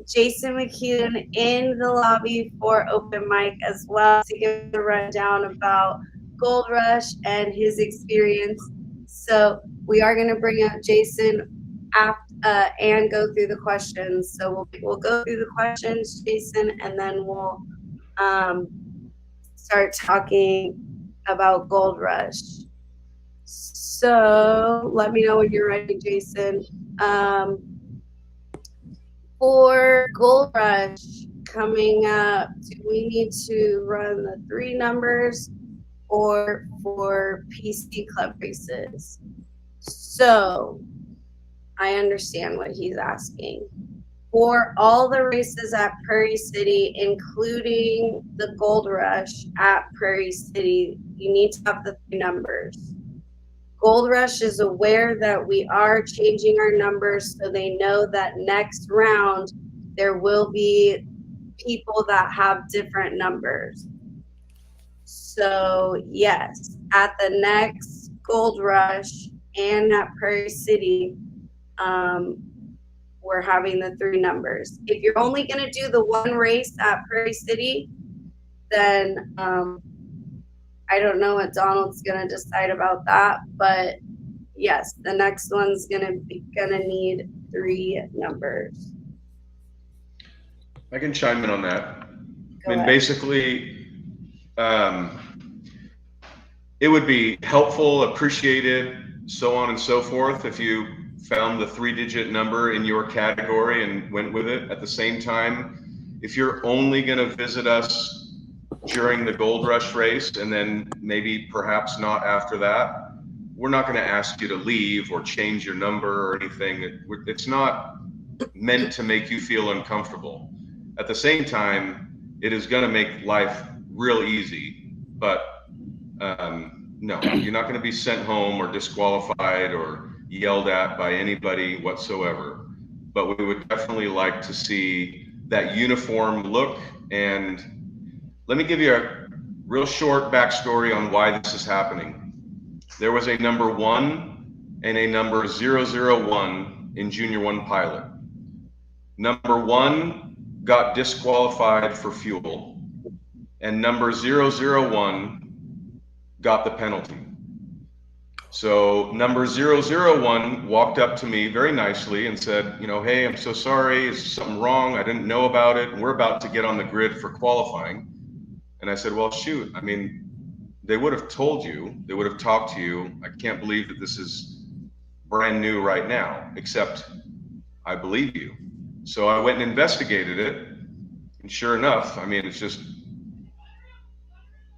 Jason McCune in the lobby for open mic as well to give a rundown about Gold Rush and his experience. So we are going to bring up Jason and go through the questions. So we'll go through the questions, Jason, and then we'll start talking about Gold Rush. So let me know when you're ready, Jason. For Gold Rush coming up, do we need to run the 3 numbers or for PC club races? So I understand what he's asking. For all the races at Prairie City, including the Gold Rush at Prairie City, you need to have the 3 numbers. Gold Rush is aware that we are changing our numbers, so they know that next round there will be people that have different numbers. So yes, at the next Gold Rush and at Prairie City, we're having the 3 numbers. If you're only going to do the 1 race at Prairie City, then I don't know what Donald's going to decide about that, but yes, the next one's gonna need 3 numbers. I can chime in on that. Go ahead. Basically, it would be helpful, appreciated, so on and so forth, if you found the 3-digit number in your category and went with it. At the same time, if you're only going to visit us during the Gold Rush race and then maybe perhaps not after that, we're not going to ask you to leave or change your number or anything. It's not meant to make you feel uncomfortable. At the same time, it is going to make life real easy, but no, you're not going to be sent home or disqualified or yelled at by anybody whatsoever. But we would definitely like to see that uniform look. And let me give you a real short backstory on why this is happening. There was a number 1 and a number 001 in Junior 1 pilot. Number 1 got disqualified for fuel, and number 001 got the penalty. So number 001 walked up to me very nicely and said, you know, hey, I'm so sorry, is something wrong? I didn't know about it. We're about to get on the grid for qualifying. And I said, well, shoot, I mean, they would have told you, they would have talked to you. I can't believe that this is brand new right now, except I believe you. So I went and investigated it. And sure enough, I mean, it's just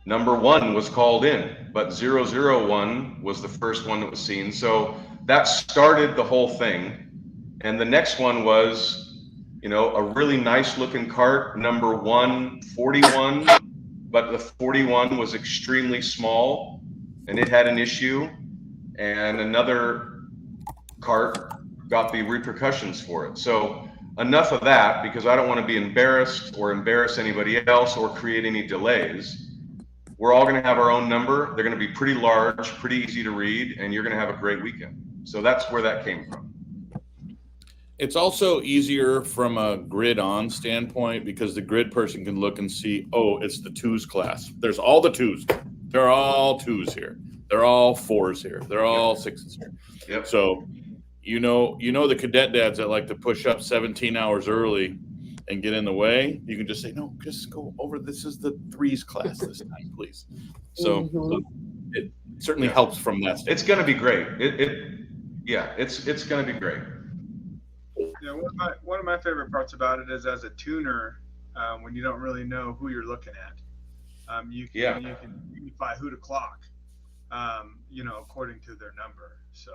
number 1 was called in, but 001 was the first one that was seen. So that started the whole thing. And the next one was, you know, a really nice looking cart, number 141. But the 41 was extremely small and it had an issue, and another cart got the repercussions for it. So enough of that, because I don't want to be embarrassed or embarrass anybody else or create any delays. We're all going to have our own number. They're going to be pretty large, pretty easy to read, and you're going to have a great weekend. So that's where that came from. It's also easier from a grid on standpoint because the grid person can look and see, oh, it's the 2s class. There's all the 2s. They're all 2s here. They're all 4s here. They're all 6s here. Yep. So, you know the cadet dads that like to push up 17 hours early and get in the way. You can just say, no, just go over. This is the 3s class this time, please. So it certainly helps from that standpoint. It's going to be great. It's going to be great. Yeah, one of my favorite parts about it is as a tuner, when you don't really know who you're looking at, you can unify who to clock, you know, according to their number. So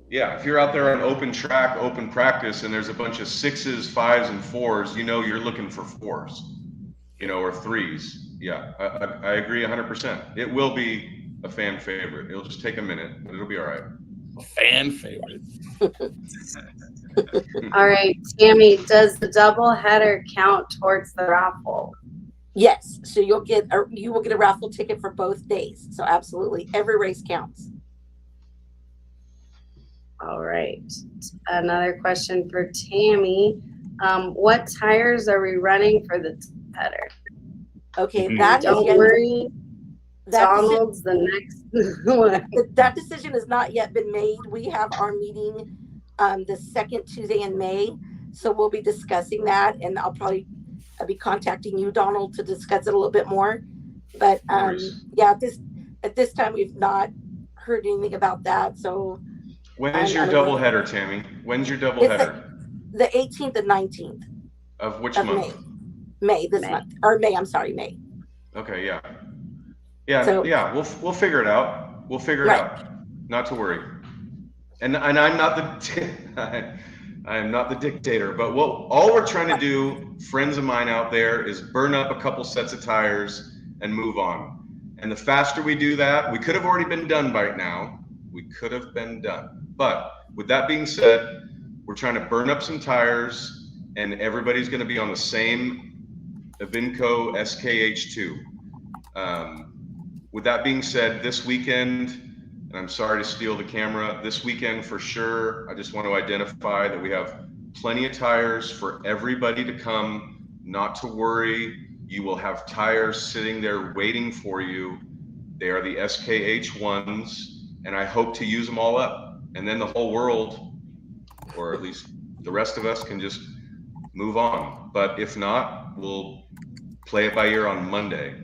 yeah, if you're out there on open track, open practice, and there's a bunch of 6s, 5s, and 4s, you know you're looking for 4s, you know, or 3s. Yeah, I agree 100%. It will be a fan favorite. It'll just take a minute, but it'll be all right. Fan favorite. All right, Tammy, does the double header count towards the raffle? Yes, so you will get a raffle ticket for both days. So absolutely, every race counts. All right, another question for Tammy. What tires are we running for the header? Okay, that Don't worry, Donald's the next one. That decision has not yet been made. We have our meeting the second Tuesday in May, so we'll be discussing that, and I'll probably be contacting you, Donald, to discuss it a little bit more. But yeah, at this time we've not heard anything about that. So when is your double header, Tammy? When's your double header? the 18th and 19th Of which of month? May this month, or May. I'm sorry, May. Okay, yeah. So- Yeah. We'll figure it out. We'll figure it Right. out. Not to worry. And I'm not the I am not the dictator, but all we're trying to do, friends of mine out there, is burn up a couple sets of tires and move on. And the faster we do that, we could have already been done by now. We could have been done. But with that being said, we're trying to burn up some tires, and everybody's going to be on the same Avinco SKH2. With that being said, this weekend, and I'm sorry to steal the camera, this weekend for sure, I just want to identify that we have plenty of tires for everybody to come, not to worry. You will have tires sitting there waiting for you. They are the SKH ones, and I hope to use them all up. And then the whole world, or at least the rest of us, can just move on. But if not, we'll play it by ear on Monday.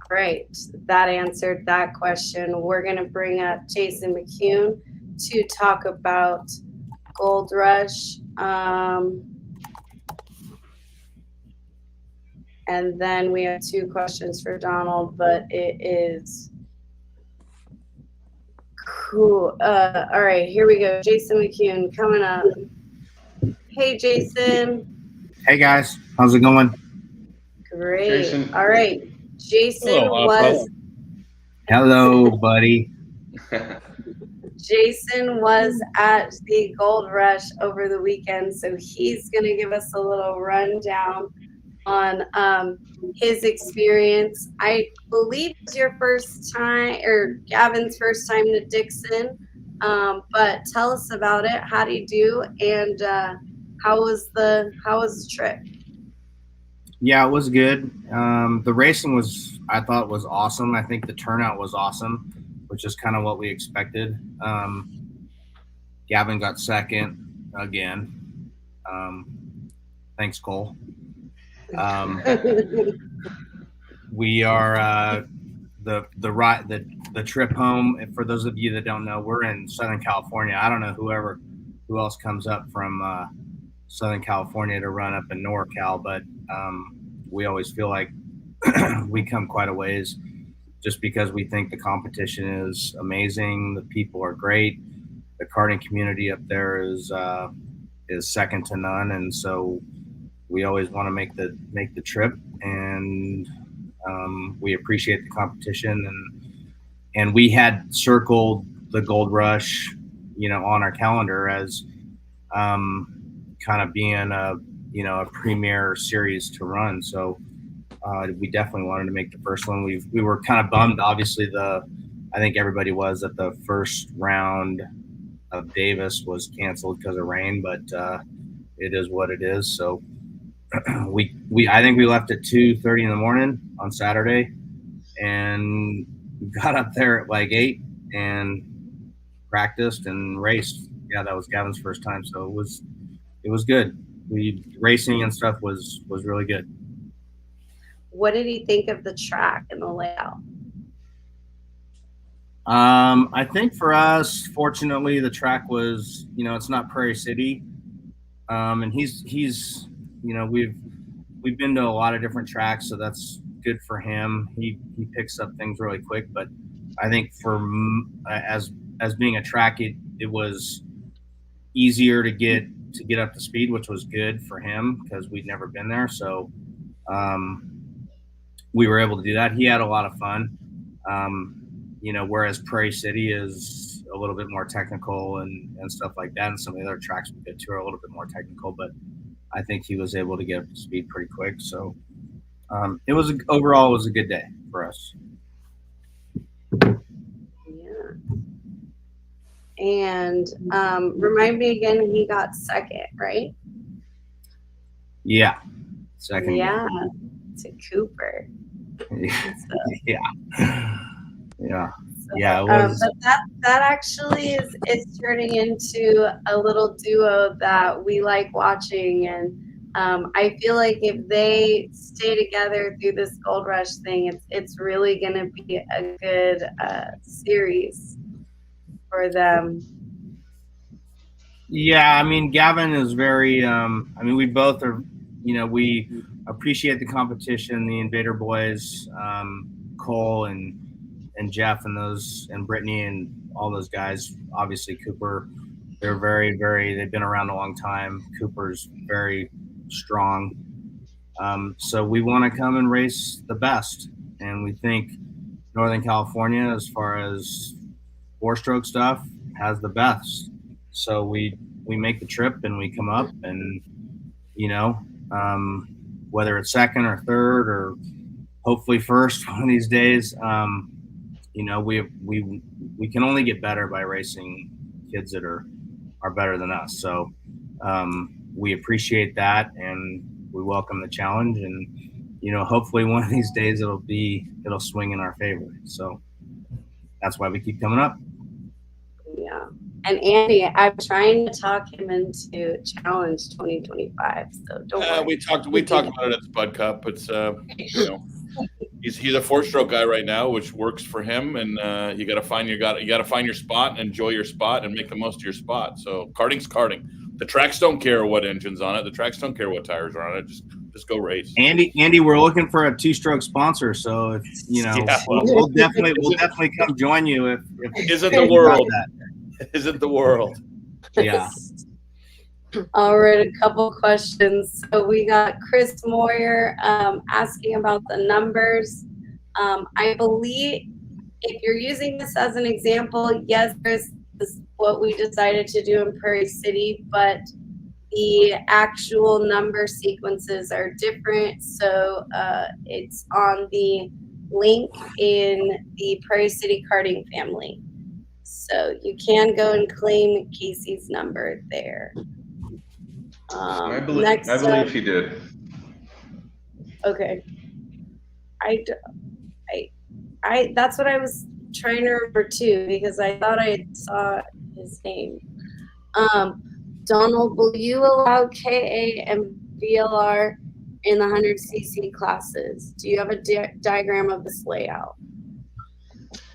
Great. That answered that question. We're going to bring up Jason McCune to talk about Gold Rush. And then we have 2 questions for Donald, but it is cool. All right, here we go. Jason McCune coming up. Hey, Jason. Hey guys, how's it going? Great. Jason. All right. Jason Hello, was Hello, buddy. Jason was at the Gold Rush over the weekend, so he's going to give us a little rundown on his experience. I believe it was your first time, or Gavin's first time to Dixon, but tell us about it. How do you do, and how was the trip? Yeah, it was good. The racing I thought was awesome. I think the turnout was awesome, which is kind of what we expected. Gavin got second again. Thanks, Cole. We are the trip home. For those of you that don't know, we're in Southern California. I don't know who else comes up from Southern California to run up in Norcal, but we always feel like we come quite a ways, just because we think the competition is amazing. The people are great. The karting community up there is second to none, and so we always want to make the trip, and we appreciate the competition, and we had circled the Gold Rush, on our calendar as kind of being a premier series to run. So we definitely wanted to make the first one. We were kind of bummed, obviously. I think everybody was, that the first round of Davis was canceled because of rain, but it is what it is. So I think we left at 2:30 in the morning on Saturday, and got up there at like 8 and practiced and raced. Yeah, that was Gavin's first time, so it was good. Racing and stuff was really good. What did he think of the track and the layout? I think for us, fortunately, the track was, it's not Prairie City, and he's we've been to a lot of different tracks, so that's good for him. He picks up things really quick, but I think as being a track, it was easier to get up to speed, which was good for him because we'd never been there. So we were able to do that. He had a lot of fun. Whereas Prairie City is a little bit more technical and stuff like that. And some of the other tracks we get to are a little bit more technical, but I think he was able to get up to speed pretty quick. So overall it was a good day for us. Yeah. And remind me again, he got second, right? Yeah. Second. Yeah. To Cooper. Yeah. So, Yeah. so, Yeah. It was. But that actually is turning into a little duo that we like watching, and I feel like if they stay together through this Gold Rush thing, it's really going to be a good series for them. Yeah, I mean, Gavin is very. I mean, we both are. We appreciate the competition. The Invader Boys, Cole and Jeff and those and Brittany and all those guys. Obviously, Cooper. They're very, very. They've been around a long time. Cooper's very strong. So we want to come and race the best, and we think Northern California, as far as four-stroke stuff, has the best. So we make the trip and we come up, and whether it's second or third or hopefully first one of these days, we can only get better by racing kids that are better than us. So we appreciate that, and we welcome the challenge, and hopefully one of these days it'll swing in our favor. So that's why we keep coming up. Yeah. And Andy, I'm trying to talk him into Challenge 2025. So don't worry. We talked about it at Spud Cup. It's he's a four-stroke guy right now, which works for him. And you got to find your spot and enjoy your spot and make the most of your spot. So karting's karting. The tracks don't care what engine's on it. The tracks don't care what tires are on it. Just go race. Andy, we're looking for a two-stroke sponsor, so if we'll definitely come join you if isn't the world isn't the world. Yeah. All right, a couple questions. So we got Chris Moyer asking about the numbers. I believe if you're using this as an example, yes, Chris, this is what we decided to do in Prairie City, but the actual number sequences are different. So it's on the link in the Prairie City karting family. So you can go and claim Casey's number there. I believe he did. Okay. I that's what I was trying to remember too, because I thought I saw his name. Donald, will you allow KA and VLR in the 100cc classes? Do you have a diagram of this layout?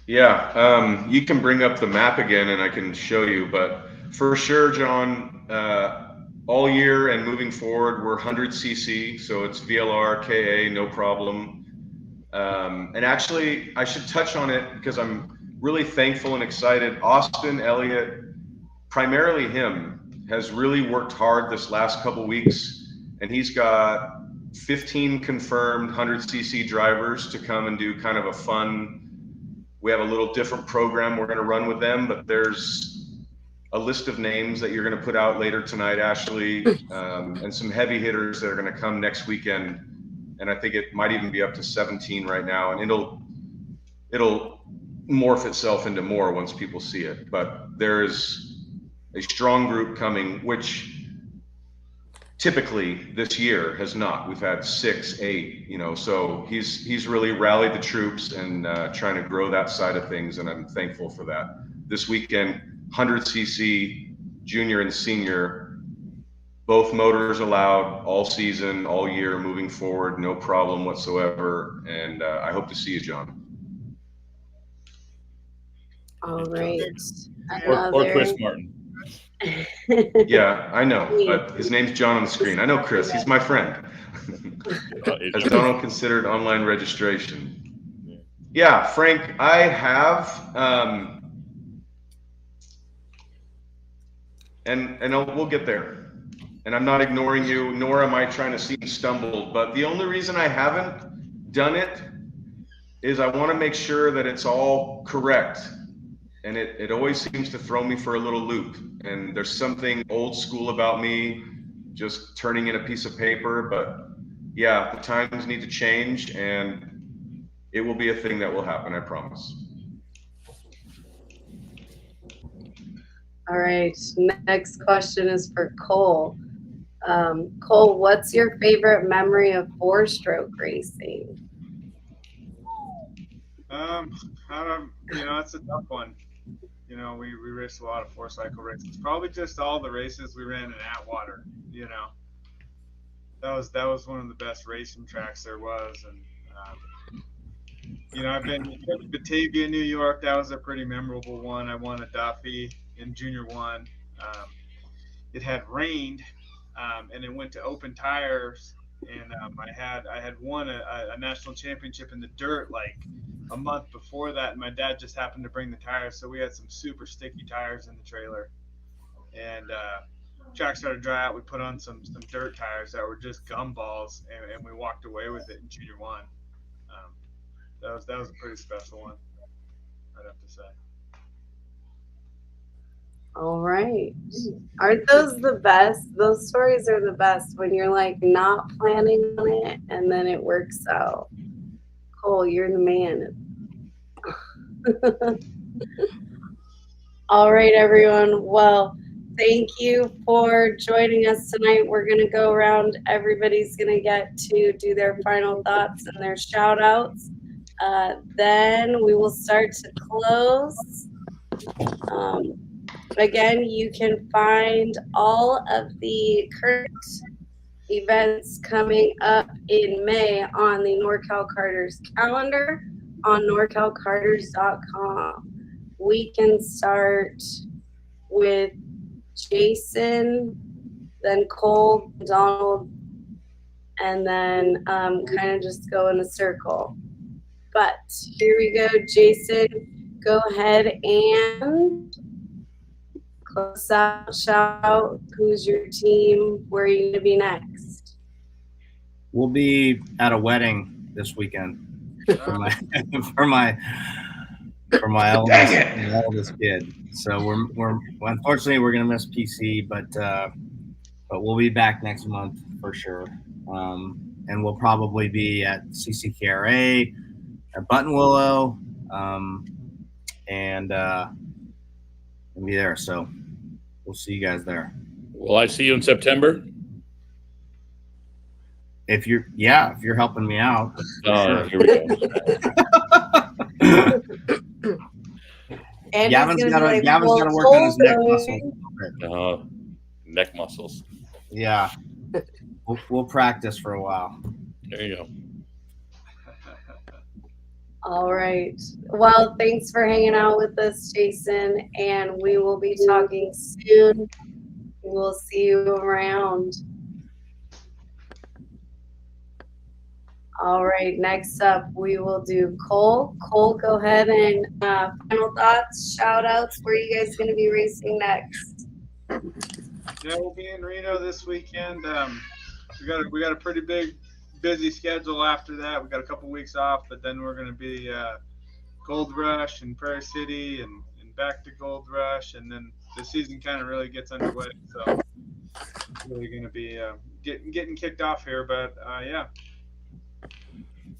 Yeah, you can bring up the map again and I can show you, but for sure, John, all year and moving forward, we're 100cc, so it's VLR, KA, no problem. And actually, I should touch on it because I'm really thankful and excited. Austin Elliott, primarily him, has really worked hard this last couple weeks, and he's got 15 confirmed 100cc drivers to come and do kind of a fun. We have a little different program we're going to run with them, but there's a list of names that you're going to put out later tonight, Ashley, and some heavy hitters that are going to come next weekend. And I think it might even be up to 17 right now, and it'll morph itself into more once people see it. But there's a strong group coming, which typically this year has not. We've had 6, 8, so he's really rallied the troops and trying to grow that side of things, and I'm thankful for that. This weekend, 100cc junior and senior, both motors allowed all season, all year, moving forward, no problem whatsoever, and I hope to see you, John. All right. Or Chris Martin. Yeah, I know, but his name's John on the screen. I know Chris, he's my friend. Has Donald considered online registration? Yeah, Frank, I have, and we'll get there. And I'm not ignoring you, nor am I trying to seem stumbled, but the only reason I haven't done it is I want to make sure that it's all correct. And it always seems to throw me for a little loop. And there's something old school about me just turning in a piece of paper. But yeah, the times need to change, and it will be a thing that will happen, I promise. All right. Next question is for Cole. Cole, what's your favorite memory of four-stroke racing? It's a tough one. We raced a lot of four-cycle races. Probably just all the races we ran in Atwater. That was one of the best racing tracks there was. And I've been to Batavia, New York. That was a pretty memorable one. I won a Duffy in Junior 1. it had rained, and it went to open tires, and I had won a national championship in the dirt like a month before that, and my dad just happened to bring the tires, so we had some super sticky tires in the trailer, and track started to dry out. We put on some dirt tires that were just gumballs, and we walked away with it in Junior 1. That was a pretty special one, I'd have to say. All right. Aren't those the best? Those stories are the best when you're like not planning on it and then it works out. Cole, you're the man. All right, everyone. Well, thank you for joining us tonight. We're going to go around. Everybody's going to get to do their final thoughts and their shout outs. Then we will start to close. Again, you can find all of the current events coming up in May on the Norcal Karters calendar on norcalkarters.com. We can start with Jason, then Cole, Donald, and then kind of just go in a circle. But here we go, Jason. Go ahead and close out, shout out. Who's your team? Where are you going to be next? We'll be at a wedding this weekend for my eldest kid. So we're unfortunately we're gonna miss PC, but we'll be back next month for sure. And we'll probably be at CCKRA, at Button Willow, and we'll be there. So we'll see you guys there. Will I see you in September? If you're helping me out. Sure. Here we go. Gavin's got to work on his neck muscles. Neck muscles. Yeah. We'll practice for a while. There you go. All right. Well, thanks for hanging out with us, Jason, and we will be talking soon. We'll see you around. All right, next up, we will do Cole. Cole, go ahead and final thoughts, shout outs. Where are you guys going to be racing next? Yeah, we'll be in Reno this weekend. We got a pretty busy schedule after that. We got a couple weeks off, but then we're going to be Gold Rush and Prairie City and back to Gold Rush, and then the season kind of really gets underway. So it's really going to be getting kicked off here, but yeah.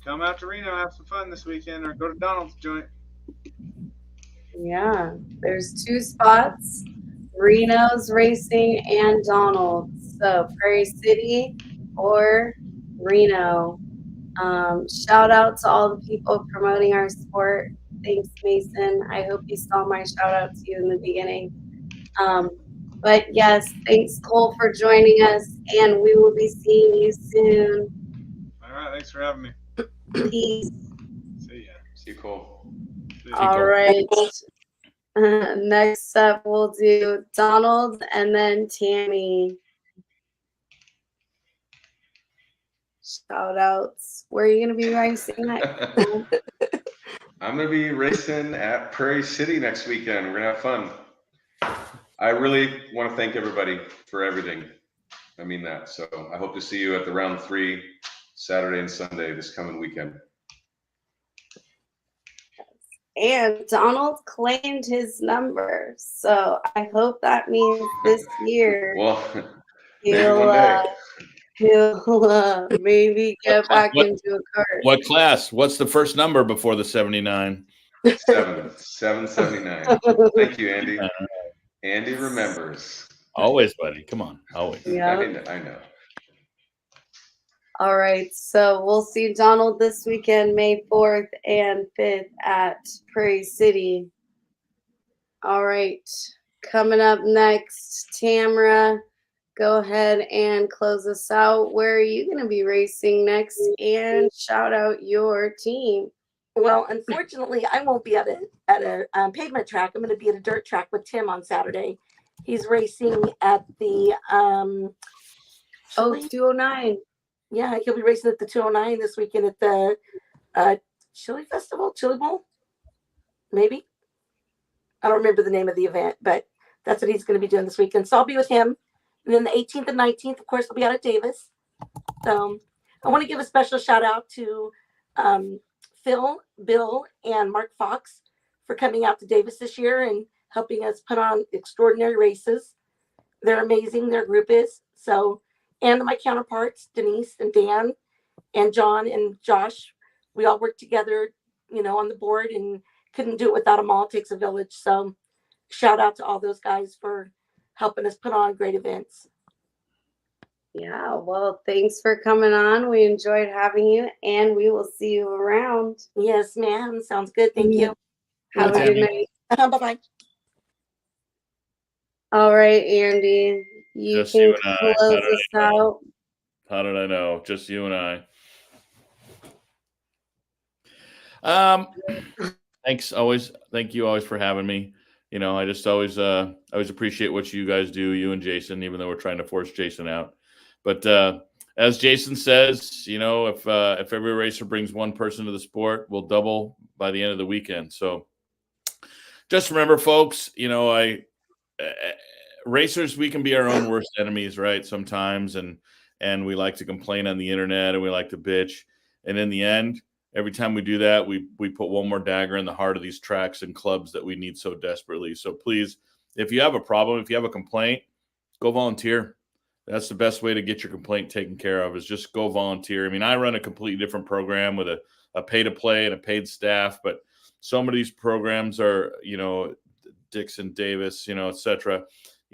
Come out to Reno, have some fun this weekend, or go to Donald's joint. Yeah, there's 2 spots, Reno's Racing and Donald's. So Prairie City or Reno. Shout out to all the people promoting our sport. Thanks, Mason. I hope you saw my shout out to you in the beginning. But yes, thanks, Cole, for joining us, and we will be seeing you soon. All right, thanks for having me. Peace. See ya. See you, Cole. See ya. All right. Next up, we'll do Donald and then Tammy. Shout outs. Where are you going to be racing next? I'm going to be racing at Prairie City next weekend. We're going to have fun. I really want to thank everybody for everything. I mean that. So I hope to see you at the round 3 Saturday and Sunday this coming weekend. And Donald claimed his number, so I hope that means this year Well, he'll maybe get back into a cart. What class? What's the first number before the 79? 779. Thank you, Andy. Andy remembers. Always, buddy. Come on. Always. Yeah. I know. All right, so we'll see Donald this weekend, May 4th and 5th at Prairie City. All right, coming up next, Tamara, go ahead and close us out. Where are you going to be racing next? And shout out your team. Well, unfortunately, I won't be at a pavement track. I'm going to be at a dirt track with Tim on Saturday. He's racing at the Chili. 209. Yeah, he'll be racing at the 209 this weekend at the Chili Festival, Chili Bowl, maybe. I don't remember the name of the event, but that's what he's going to be doing this weekend. So I'll be with him. And then the 18th and 19th, of course, I'll be out at Davis. So I want to give a special shout out to Phil, Bill, and Mark Fox for coming out to Davis this year and helping us put on extraordinary races. They're amazing. Their group is. So, and my counterparts, Denise and Dan and John and Josh, we all work together, on the board, and couldn't do it without them all. It takes a village. So shout out to all those guys for helping us put on great events. Yeah, well, thanks for coming on. We enjoyed having you, and we will see you around. Yes, ma'am. Sounds good. Thank you. Have a good night. Bye-bye. All right, Andy, you Just can you and I. close us out. How did I know? Just you and I. Thanks. Thank you always for having me. I just always appreciate what you guys do, you and Jason, even though we're trying to force Jason out. But as Jason says, if every racer brings one person to the sport, we'll double by the end of the weekend. So just remember, folks, racers, we can be our own worst enemies, right? Sometimes, and we like to complain on the internet and we like to bitch. And in the end, every time we do that, we put one more dagger in the heart of these tracks and clubs that we need so desperately. So please, if you have a problem, if you have a complaint, go volunteer. That's the best way to get your complaint taken care of, is just go volunteer. I mean, I run a completely different program with a pay-to-play and a paid staff, but some of these programs are, Dixon, Davis, et cetera,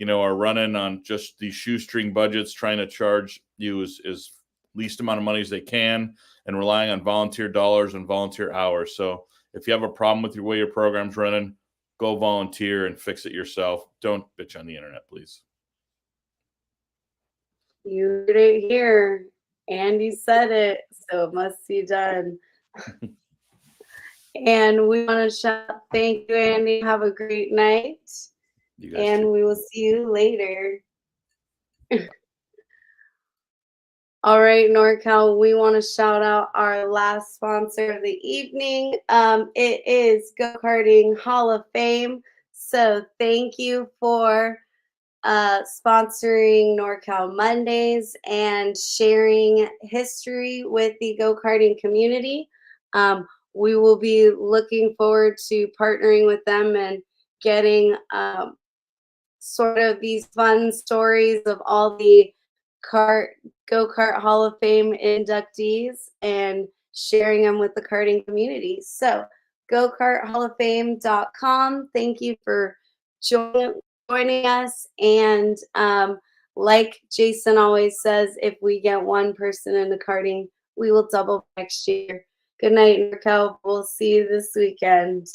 are running on just these shoestring budgets, trying to charge you as least amount of money as they can, and relying on volunteer dollars and volunteer hours. So if you have a problem with the way your program's running, go volunteer and fix it yourself. Don't bitch on the internet, please. You heard it here. Andy said it, so it must be done. And we want to shout, thank you, Andy. Have a great night. And we will see you later. All right, Norcal, we want to shout out our last sponsor of the evening. It is Go-Karting Hall of Fame. So thank you for sponsoring Norcal Mondays and sharing history with the go-karting community. We will be looking forward to partnering with them and getting sort of these fun stories of all the Go-Kart Hall of Fame inductees and sharing them with the karting community. So gokarthalloffame.com. Thank you for joining us. And like Jason always says, if we get one person in the karting, we will double next year. Good night, Norcal. We'll see you this weekend.